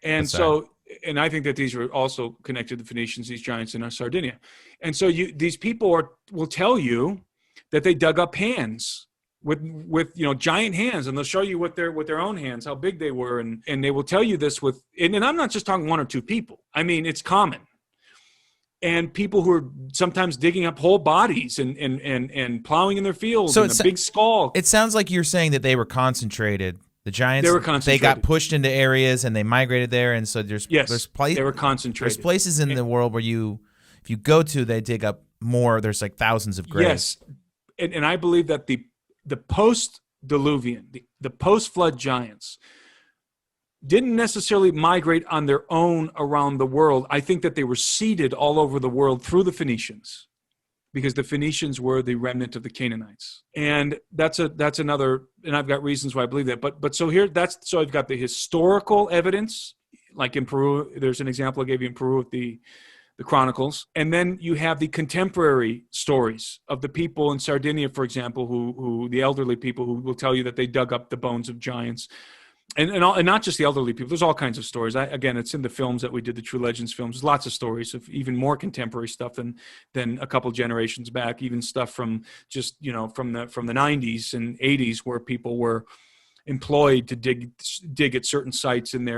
And so and I think that these are also connected to the Phoenicians, these giants in Sardinia. And so these people will tell you that they dug up hands with giant hands, and they'll show you with their own hands how big they were, and they will tell you this and I'm not just talking one or two people. I mean, it's common. And people who are sometimes digging up whole bodies and plowing in their fields, and a big skull. It sounds like you're saying that they were concentrated. The giants, they were concentrated. They got pushed into areas and they migrated there, and so they were concentrated. There's places in the world where if you go to, they dig up more. There's like thousands of graves. Yes, and I believe that the post-Diluvian, the post-flood giants didn't necessarily migrate on their own around the world. I think that they were seeded all over the world through the Phoenicians, because the Phoenicians were the remnant of the Canaanites. And that's another, and I've got reasons why I believe that. But so I've got the historical evidence, like in Peru, there's an example I gave you in Peru with the Chronicles. And then you have the contemporary stories of the people in Sardinia, for example, who the elderly people who will tell you that they dug up the bones of giants. And not just the elderly people. There's all kinds of stories. Again, it's in the films that we did, the True Legends films. There's lots of stories of even more contemporary stuff than a couple generations back. Even stuff from just from the 90s and 80s, where people were employed to dig at certain sites, and they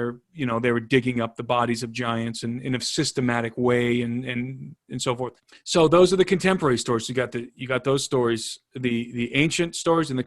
were digging up the bodies of giants in a systematic way and so forth. So those are the contemporary stories. You got those stories, the ancient stories and the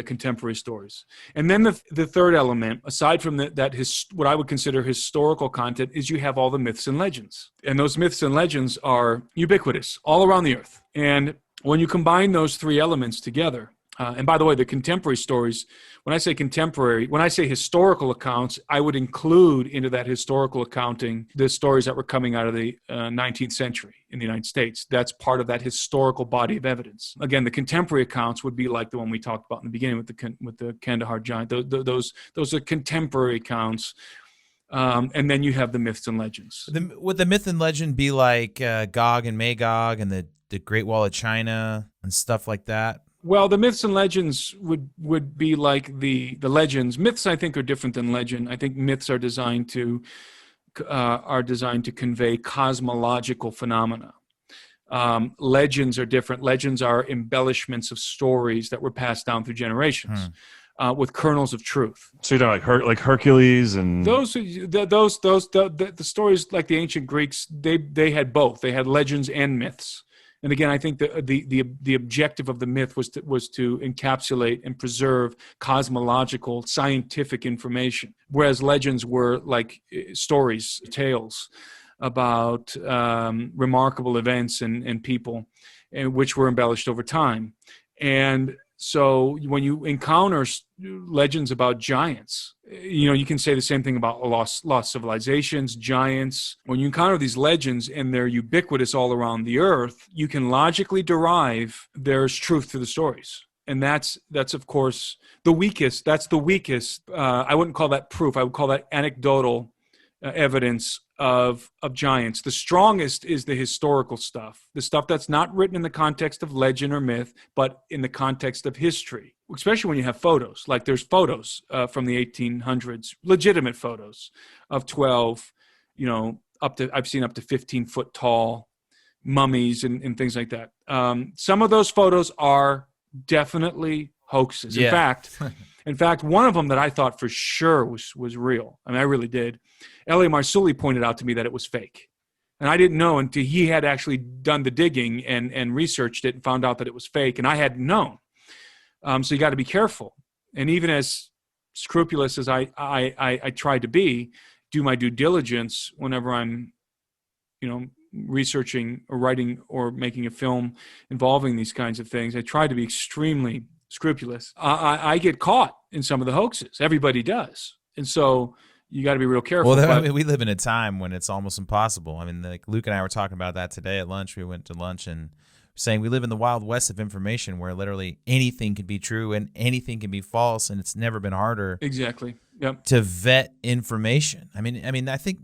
contemporary stories. And then the third element, aside from what I would consider historical content, is you have all the myths and legends. And those myths and legends are ubiquitous all around the earth. And when you combine those three elements together, and by the way, the contemporary stories, when I say historical accounts, I would include into that historical accounting the stories that were coming out of the 19th century in the United States. That's part of that historical body of evidence. Again, the contemporary accounts would be like the one we talked about in the beginning with the Kandahar giant. Those are contemporary accounts. And then you have the myths and legends. Would the myth and legend be like Gog and Magog and the Great Wall of China and stuff like that? Well, the myths and legends would be like the legends. Myths, I think, are different than legend. I think myths are designed to convey cosmological phenomena. Legends are different. Legends are embellishments of stories that were passed down through generations, with kernels of truth. So you know, like Hercules and the stories like the ancient Greeks. They had both. They had legends and myths. And again, I think the objective of the myth was to encapsulate and preserve cosmological, scientific information, whereas legends were like stories, tales about remarkable events and people, which were embellished over time. And so when you encounter legends about giants, you can say the same thing about lost civilizations, giants. When you encounter these legends and they're ubiquitous all around the earth, you can logically derive there's truth to the stories. And that's of course the weakest. That's the weakest. I wouldn't call that proof. I would call that anecdotal evidence of giants. The strongest is the historical stuff, the stuff that's not written in the context of legend or myth, but in the context of history, especially when you have photos. Like there's photos from the 1800s, legitimate photos of 12, I've seen up to 15-foot tall mummies and things like that. Some of those photos are definitely hoaxes. Yeah. In fact, one of them that I thought for sure was real. I mean, I really did. L.A. Marsuli pointed out to me that it was fake. And I didn't know until he had actually done the digging and researched it and found out that it was fake. And I hadn't known. So you got to be careful. And even as scrupulous as I try to be, do my due diligence whenever I'm, researching or writing or making a film involving these kinds of things. I try to be extremely scrupulous. I get caught in some of the hoaxes. Everybody does. And so you got to be real careful. Well, we live in a time when it's almost impossible. I mean, like Luke and I were talking about that today at lunch. We went to lunch and saying we live in the Wild West of information where literally anything can be true and anything can be false, and it's never been harder exactly to vet information. I mean, I think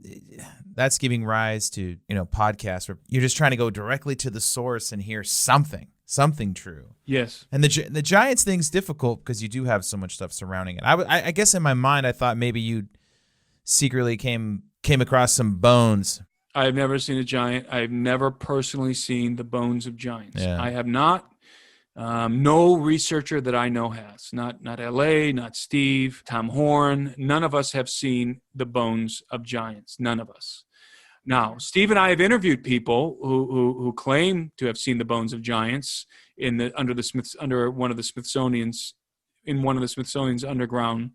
that's giving rise to, podcasts where you're just trying to go directly to the source and hear something true. Yes. And the Giants thing's difficult because you do have so much stuff surrounding it. I guess in my mind I thought maybe you secretly came came across some bones. I have never seen a giant. I have never personally seen the bones of giants. Yeah. I have not. No researcher that I know has. Not LA, not Steve, Tom Horn. None of us have seen the bones of giants. None of us. Now, Steve and I have interviewed people who claim to have seen the bones of giants under one of the Smithsonian's underground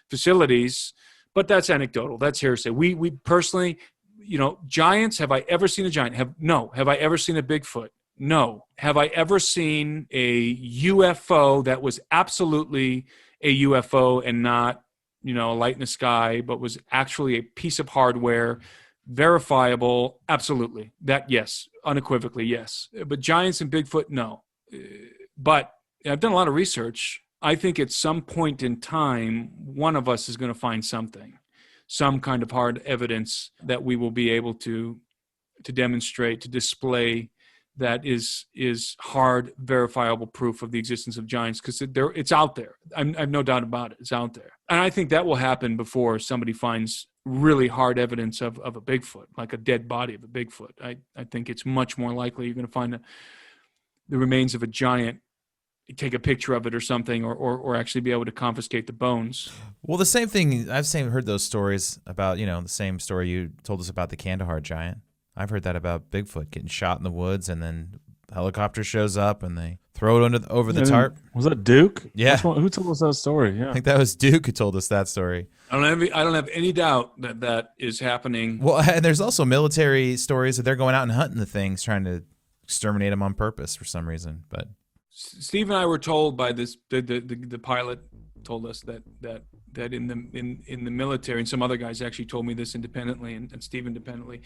facilities, but that's anecdotal. That's hearsay. We personally, giants. Have I ever seen a giant? No. Have I ever seen a Bigfoot? No. Have I ever seen a UFO that was absolutely a UFO and not, a light in the sky, but was actually a piece of hardware? Verifiable, absolutely. That, yes, unequivocally, yes. But giants and Bigfoot, no. But I've done a lot of research. I think at some point in time, one of us is going to find something, some kind of hard evidence that we will be able to demonstrate, to display, that is hard, verifiable proof of the existence of giants, because it's out there. I have no doubt about it. It's out there. And I think that will happen before somebody finds really hard evidence of a Bigfoot, like a dead body of a Bigfoot. I think it's much more likely you're going to find the remains of a giant, take a picture of it or something, or actually be able to confiscate the bones. Well, the same thing, I've heard those stories about, the same story you told us about the Kandahar giant. I've heard that about Bigfoot getting shot in the woods, and then a helicopter shows up and they throw it over the tarp. Was that Duke? Yeah. Who told us that story? Yeah. I think that was Duke who told us that story. I don't have any doubt that is happening. Well, and there's also military stories that they're going out and hunting the things, trying to exterminate them on purpose for some reason. But Steve and I were told by the pilot told us that in the military, and some other guys actually told me this independently, and Steve independently,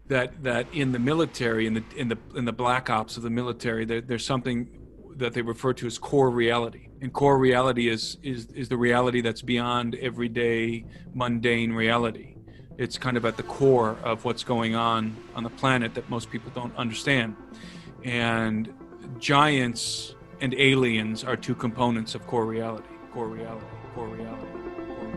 that in the military, in the black ops of the military, there's something that they refer to as core reality. And core reality is the reality that's beyond everyday mundane reality. It's kind of at the core of what's going on the planet that most people don't understand. And giants and aliens are two components of core reality. Core reality. Core reality. Core reality.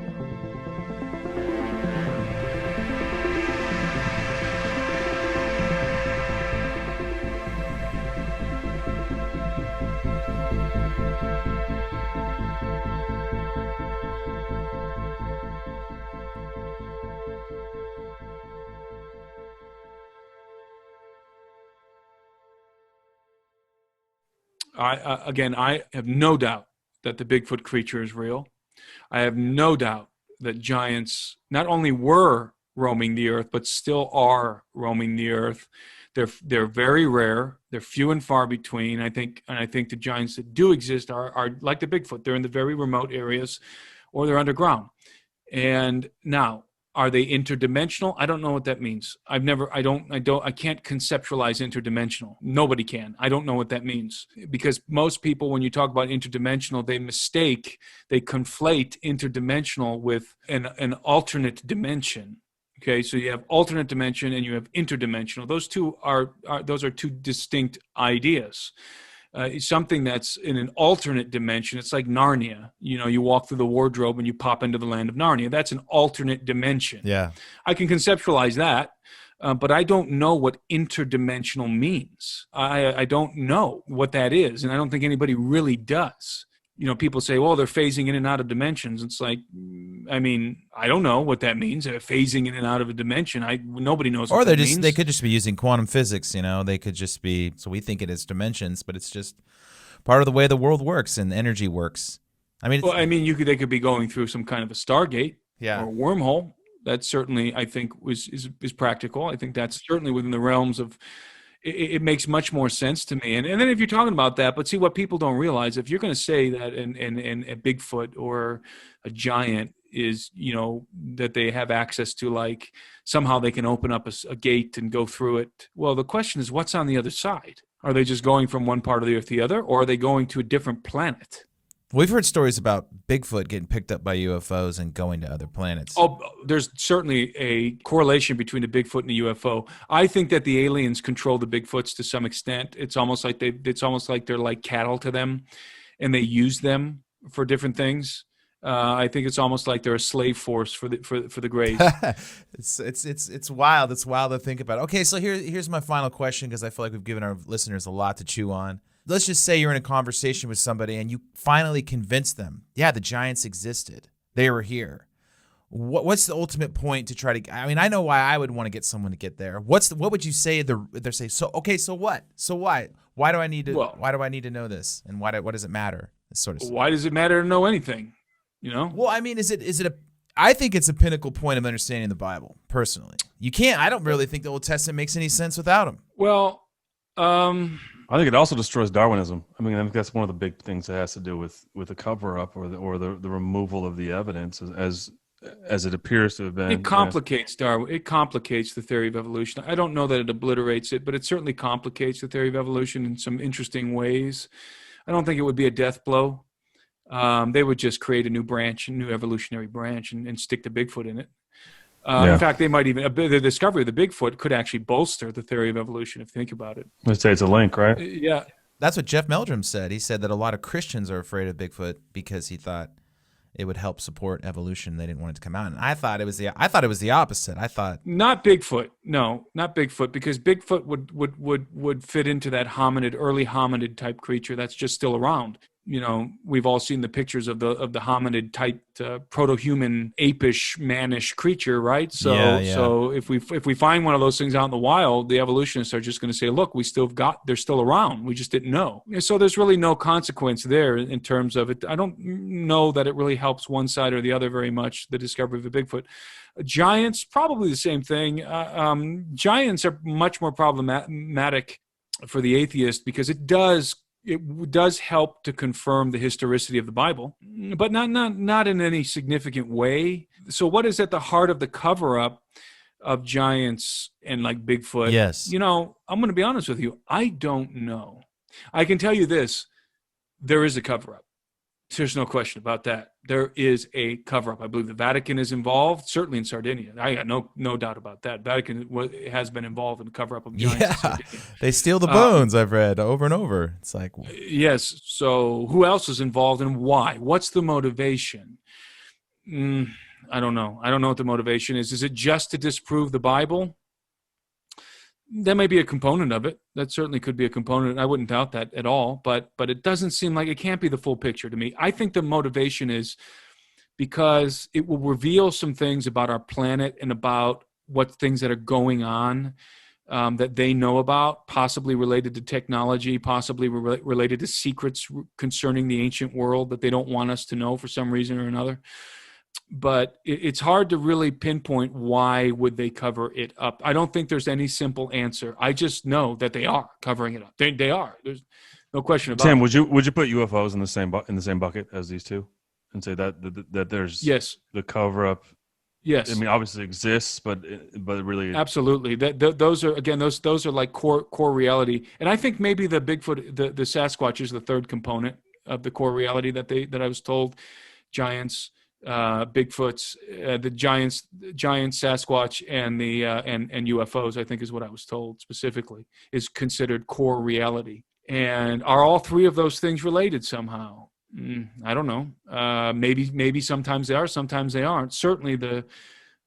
I have no doubt that the Bigfoot creature is real. I have no doubt that giants not only were roaming the earth, but still are roaming the earth. They're very rare. They're few and far between. I think the giants that do exist are like the Bigfoot. They're in the very remote areas, or they're underground. And now, are they interdimensional? I don't know what that means. I can't conceptualize interdimensional. Nobody can. I don't know what that means, because most people, when you talk about interdimensional, they conflate interdimensional with an alternate dimension. Okay, so you have alternate dimension and you have interdimensional. Those are two distinct ideas. Something that's in an alternate dimension, it's like Narnia. You walk through the wardrobe and you pop into the land of Narnia. That's an alternate dimension. Yeah, I can conceptualize that, but I don't know what interdimensional means. I don't know what that is, and I don't think anybody really does. People say, well, they're phasing in and out of dimensions. It's like, I don't know what that means. Phasing in and out of a dimension. Nobody knows what that means. Or they could just be using quantum physics, They could just be, so we think it is dimensions, but it's just part of the way the world works and energy works. They could be going through some kind of a Stargate, yeah, or a wormhole. That certainly, I think, is practical. I think that's certainly within the realms of. It makes much more sense to me. And then if you're talking about that, but see, what people don't realize, if you're going to say that in a Bigfoot or a giant is, that they have access to, like somehow they can open up a gate and go through it. Well, the question is, what's on the other side? Are they just going from one part of the earth to the other, or are they going to a different planet? We've heard stories about Bigfoot getting picked up by UFOs and going to other planets. Oh, there's certainly a correlation between a Bigfoot and a UFO. I think that the aliens control the Bigfoots to some extent. It's almost like they're like cattle to them, and they use them for different things. I think it's almost like they're a slave force for the Greys. It's wild. It's wild to think about. Okay, so here's my final question, because I feel like we've given our listeners a lot to chew on. Let's just say you're in a conversation with somebody and you finally convince them, yeah, the giants existed. They were here. What's the ultimate point to try to? I mean, I know why I would want to get someone to get there. What would you say? They're saying, so okay, so what? So why do I need to? Well, why do I need to know this? And what does it matter? This sort of stuff. Why does it matter to know anything? You know? Well, I mean, is it a? I think it's a pinnacle point of understanding the Bible. Personally, you can't. I don't really think the Old Testament makes any sense without them. Well, I think it also destroys Darwinism. I mean, I think that's one of the big things that has to do with the cover up or the removal of the evidence as it appears to have been. it complicates Darwin. It complicates the theory of evolution. I don't know that it obliterates it, but it certainly complicates the theory of evolution in some interesting ways. I don't think it would be a death blow. They would just create a new branch, a new evolutionary branch, and stick the Bigfoot in it. In fact, they might even the discovery of the Bigfoot could actually bolster the theory of evolution if you think about it. Let's say it's a link, right? Yeah. That's what Jeff Meldrum said. He said that a lot of Christians are afraid of Bigfoot because he thought it would help support evolution. They didn't want it to come out. And I thought it was the opposite. I thought Not Bigfoot. No, not Bigfoot, because Bigfoot would fit into that early hominid type creature that's just still around. You know, we've all seen the pictures of the hominid type proto-human apish mannish creature, right? So Yeah. so if we find one of those things out in the wild, the evolutionists are just going to say, look, they're still around. We just didn't know. So there's really no consequence there in terms of it. I don't know that it really helps one side or the other very much, the discovery of a Bigfoot. Giants, probably the same thing. Giants are much more problematic for the atheist because it does help to confirm the historicity of the Bible, but not in any significant way. So what is at the heart of the cover-up of giants and like Bigfoot? Yes. You know, I'm going to be honest with you. I don't know. I can tell you this. There is a cover-up. There's no question about that. There is a cover-up. I believe the Vatican is involved, certainly in Sardinia. I got no doubt about that. Vatican has been involved in the cover-up of giants in Sardinia. They steal the bones, I've read over and over. It's like, yes. So who else is involved and why? What's the motivation? I don't know. I don't know what the motivation is. Is it just to disprove the Bible? That may be a component of it. That certainly could be a component. I wouldn't doubt that at all. But it doesn't seem like it can't be the full picture to me. I think the motivation is because it will reveal some things about our planet and about what things that are going on that they know about, possibly related to technology, possibly related to secrets concerning the ancient world that they don't want us to know for some reason or another. But it's hard to really pinpoint why would they cover it up. I don't think there's any simple answer. I just know that they are covering it up. They are. There's no question about it. Sam, would you put UFOs in the same bucket as these two, and say that there's the cover up? Yes. I mean, obviously exists, but really, absolutely. Those are again those are like core reality. And I think maybe the Bigfoot, the Sasquatch is the third component of the core reality that I was told. Giants. Bigfoots, the giant Sasquatch, and the and UFOs, I think is what I was told specifically, is considered core reality. And are all three of those things related somehow? I don't know. Maybe sometimes they are, sometimes they aren't. Certainly the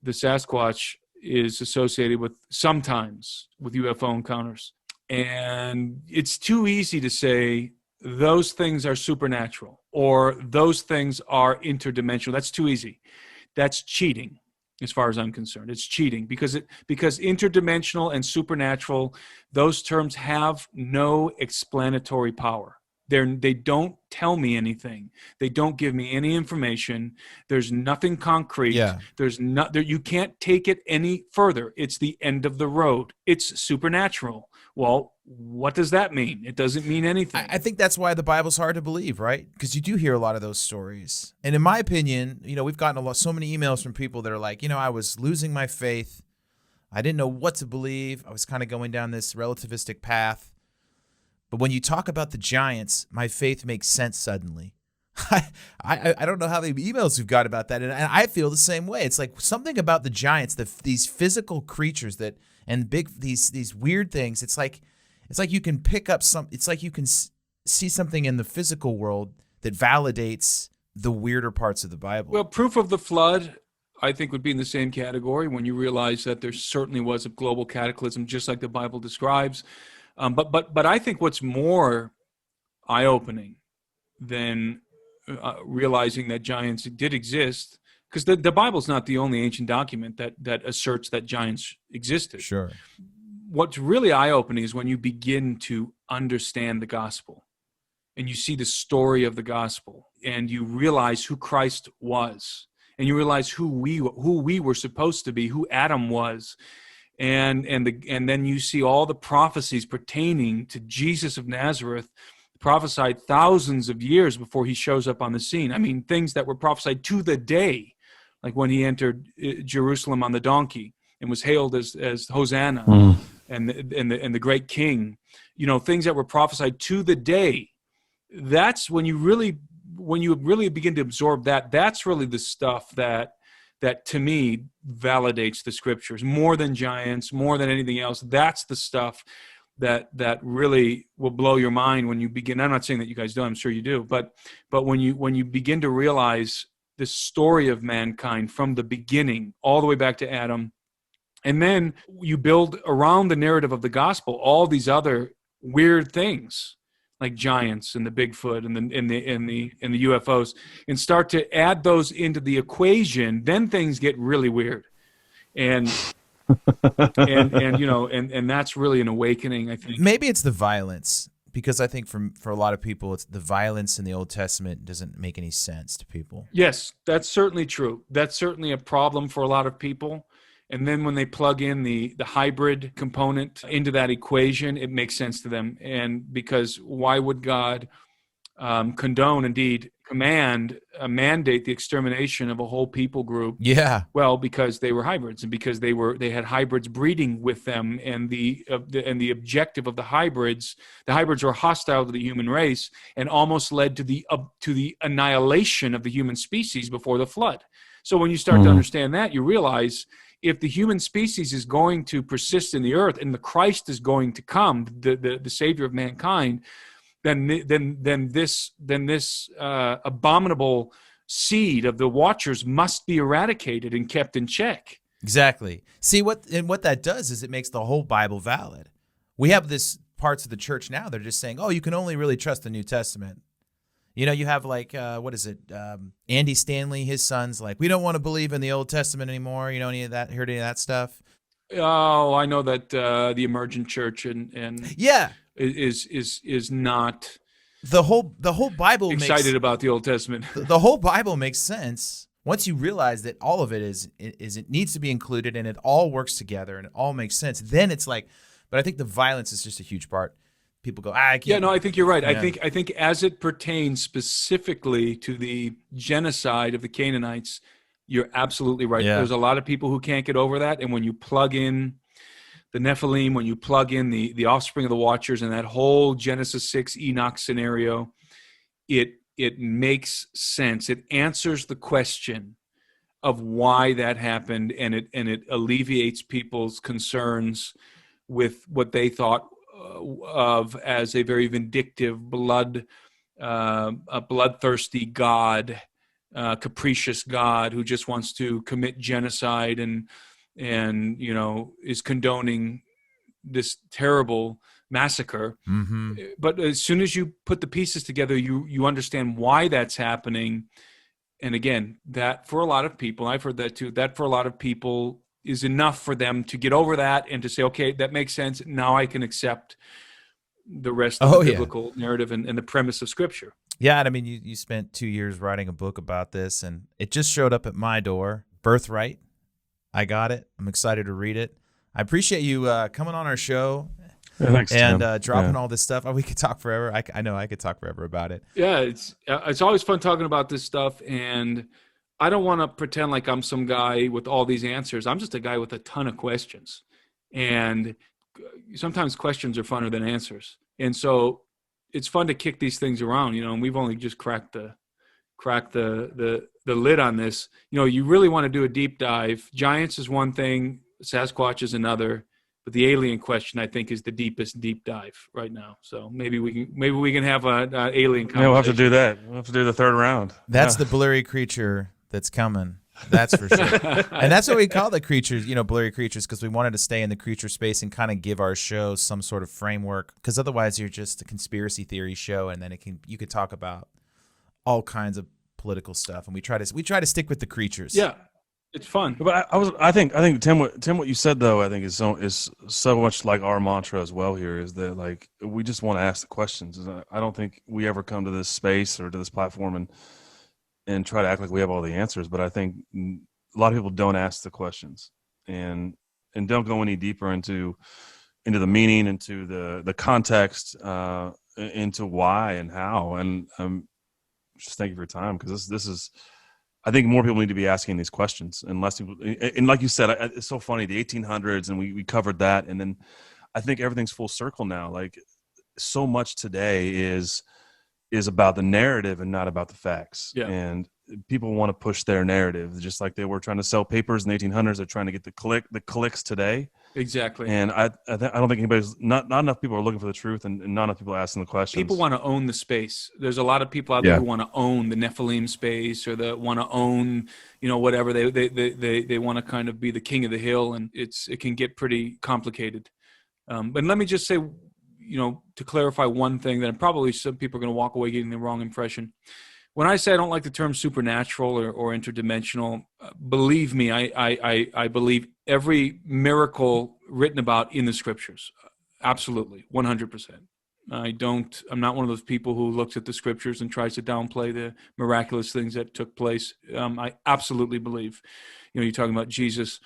Sasquatch is associated sometimes with UFO encounters. And it's too easy to say those things are supernatural or those things are interdimensional. That's too easy. That's cheating as far as I'm concerned. It's cheating because interdimensional and supernatural, those terms have no explanatory power. They don't tell me anything. They don't give me any information. There's nothing concrete. Yeah. You can't take it any further. It's the end of the road. It's supernatural. Well, what does that mean? It doesn't mean anything. I think that's why the Bible's hard to believe, right? Because you do hear a lot of those stories. And in my opinion, we've gotten so many emails from people that are like, I was losing my faith. I didn't know what to believe. I was kind of going down this relativistic path. But when you talk about the giants, my faith makes sense suddenly. I don't know how many emails we've got about that, and I feel the same way. It's like something about the giants, these physical creatures and these weird things. It's like you can pick up it's like you can see something in the physical world that validates the weirder parts of the Bible. Well, proof of the flood, I think, would be in the same category when you realize that there certainly was a global cataclysm, just like the Bible describes. But I think what's more eye-opening than realizing that giants did exist, because the Bible's not the only ancient document that asserts that giants existed. Sure. What's really eye-opening is when you begin to understand the gospel and you see the story of the gospel and you realize who Christ was and you realize who we were supposed to be, who Adam was. And then you see all the prophecies pertaining to Jesus of Nazareth, prophesied thousands of years before he shows up on the scene. I mean, things that were prophesied to the day, like when he entered Jerusalem on the donkey and was hailed as Hosanna and the great King. You know, things that were prophesied to the day. That's when you really begin to absorb that. That's really the stuff that to me validates the scriptures more than giants, more than anything else. That's the stuff that really will blow your mind when you begin. I'm not saying that you guys do, I'm sure you do, but when you begin to realize the story of mankind from the beginning all the way back to Adam, and then you build around the narrative of the gospel all these other weird things like giants and the Bigfoot and the UFOs, and start to add those into the equation, then things get really weird. And you know, and that's really an awakening, I think. Maybe it's the violence, because I think for a lot of people, it's the violence in the Old Testament doesn't make any sense to people. Yes, that's certainly true. That's certainly a problem for a lot of people. And then when they plug in the hybrid component into that equation, it makes sense to them. And because why would God condone, indeed mandate the extermination of a whole people group? Yeah. Well, because they were hybrids, and because they had hybrids breeding with them, and the objective of the hybrids were hostile to the human race and almost led to the annihilation of the human species before the flood. So when you start to understand that, you realize if the human species is going to persist in the earth and the Christ is going to come, the Savior of mankind, then this abominable seed of the Watchers must be eradicated and kept in check. Exactly. See, what that does is it makes the whole Bible valid. We have this parts of the church now, they're just saying, oh, you can only really trust the New Testament. You know, you have like, what is it? Andy Stanley, his son's like, we don't want to believe in the Old Testament anymore. You know, heard any of that stuff? Oh, I know that the emergent church and yeah, is not the whole Bible excited about the Old Testament. The whole Bible makes sense once you realize that all of it is it needs to be included and it all works together and it all makes sense. Then it's like, but I think the violence is just a huge part. People go, I can't. Yeah, no, I think you're right. Yeah. I think as it pertains specifically to the genocide of the Canaanites, you're absolutely right. Yeah. There's a lot of people who can't get over that, and when you plug in the Nephilim, when you plug in the offspring of the Watchers and that whole Genesis 6 Enoch scenario, it makes sense. It answers the question of why that happened, and it alleviates people's concerns with what they thought of as a very vindictive, a bloodthirsty God, capricious God who just wants to commit genocide and you know is condoning this terrible massacre. Mm-hmm. But as soon as you put the pieces together, you understand why that's happening. And again, that for a lot of people, I've heard that too, that for a lot of people is enough for them to get over that and to say, okay, that makes sense. Now I can accept the rest of the biblical narrative and the premise of Scripture. Yeah, and I mean, you spent 2 years writing a book about this, and it just showed up at my door. Birthright. I got it. I'm excited to read it. I appreciate you coming on our show thanks, and Tim. dropping all this stuff. We could talk forever. I know I could talk forever about it. Yeah, it's always fun talking about this stuff, and I don't want to pretend like I'm some guy with all these answers. I'm just a guy with a ton of questions, and sometimes questions are funner than answers. And so it's fun to kick these things around, you know, and we've only just cracked the lid on this. You know, you really want to do a deep dive. Giants is one thing, Sasquatch is another. But the alien question, I think, is the deepest deep dive right now. So maybe we can have an alien conversation. Yeah, we'll have to do that. We'll have to do the third round. That's the blurry creature that's coming. That's for sure. And that's what we call the creatures, blurry creatures, because we wanted to stay in the creature space and kind of give our show some sort of framework. Because otherwise, you're just a conspiracy theory show, and then you could talk about all kinds of political stuff. And we try to stick with the creatures. Yeah, it's fun. But I think Tim, what you said though, I think is so much like our mantra as well here, is that like we just want to ask the questions. I don't think we ever come to this space or to this platform and try to act like we have all the answers. But I think a lot of people don't ask the questions and don't go any deeper into the meaning, into the context, into why and how. And just thank you for your time, because this is, I think more people need to be asking these questions, and less people. And like you said, it's so funny, the 1800s, and we covered that, and then I think everything's full circle now. Like so much today is about the narrative and not about the facts. Yeah. And people want to push their narrative, just like they were trying to sell papers in the 1800s. They're trying to get the clicks today. Exactly. And I don't think not enough people are looking for the truth, and not enough people are asking the questions. People want to own the space. There's a lot of people out there who want to own the Nephilim space, or want to own, whatever. They want to kind of be the king of the hill, and it can get pretty complicated. But let me just say, to clarify one thing that probably some people are going to walk away getting the wrong impression. When I say I don't like the term supernatural or interdimensional, believe me, I believe every miracle written about in the scriptures. Absolutely, 100%. I'm not one of those people who looks at the scriptures and tries to downplay the miraculous things that took place. I absolutely believe, you're talking about Jesus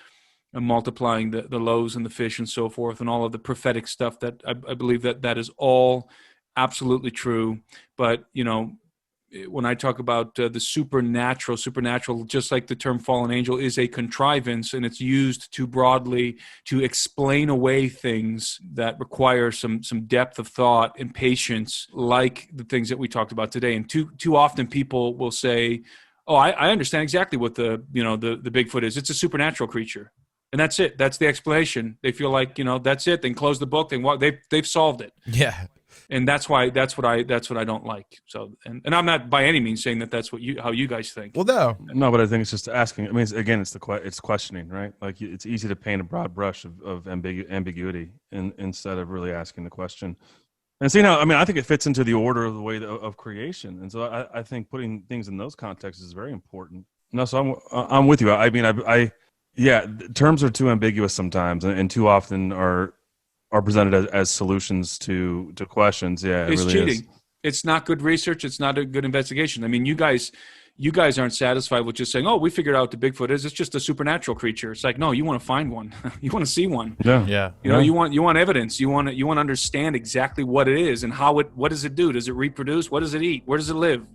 multiplying the loaves and the fish and so forth, and all of the prophetic stuff, that I believe that is all absolutely true. But, when I talk about the supernatural, just like the term fallen angel, is a contrivance, and it's used too broadly to explain away things that require some depth of thought and patience, like the things that we talked about today. And too often people will say, "Oh, I understand exactly what the Bigfoot is. It's a supernatural creature." And that's it. That's the explanation. They feel like, that's it. Then close the book. They've solved it. Yeah. And that's what I don't like. So, and I'm not by any means saying that's how you guys think. Well, no, but I think it's just asking. I mean, it's questioning, right? Like it's easy to paint a broad brush of ambiguity instead of really asking the question. And see, I think it fits into the order of the way of creation. And so I think putting things in those contexts is very important. No, so I'm with you. I mean, yeah, terms are too ambiguous sometimes, and too often are presented as solutions to questions. Yeah, it's really cheating. is. It's not good research. It's not a good investigation. I mean, you guys aren't satisfied with just saying, "Oh, we figured out what the Bigfoot is. It's just a supernatural creature." It's like, no, you want to find one. You want to see one. Yeah. You want evidence. You want to understand exactly what it is and what does it do? Does it reproduce? What does it eat? Where does it live?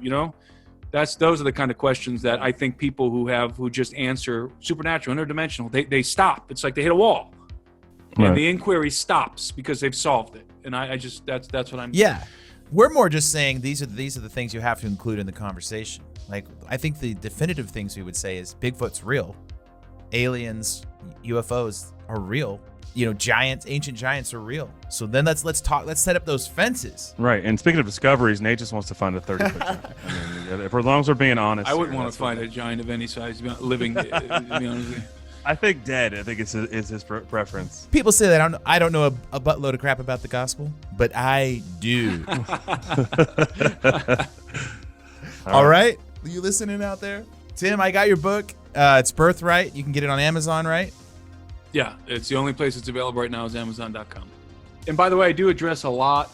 Those are the kind of questions that I think people who just answer supernatural, interdimensional, they stop. It's like they hit a wall. Right. And the inquiry stops because they've solved it. And I just that's what I'm. Yeah, we're more just saying these are the things you have to include in the conversation. Like, I think the definitive things we would say is Bigfoot's real, aliens, UFOs are real. Ancient giants are real. So then let's set up those fences. Right. And speaking of discoveries, Nate just wants to find a 30 picture. I mean, as long as we're being honest, I wouldn't want to find a giant of any size living. To be honest with you. I think dead. I think it's his preference. People say that I don't know a buttload of crap about the gospel, but I do. All right. Are you listening out there? Tim, I got your book. It's Birthright. You can get it on Amazon, right? Yeah, it's the only place it's available right now is Amazon.com. And by the way, I do address a lot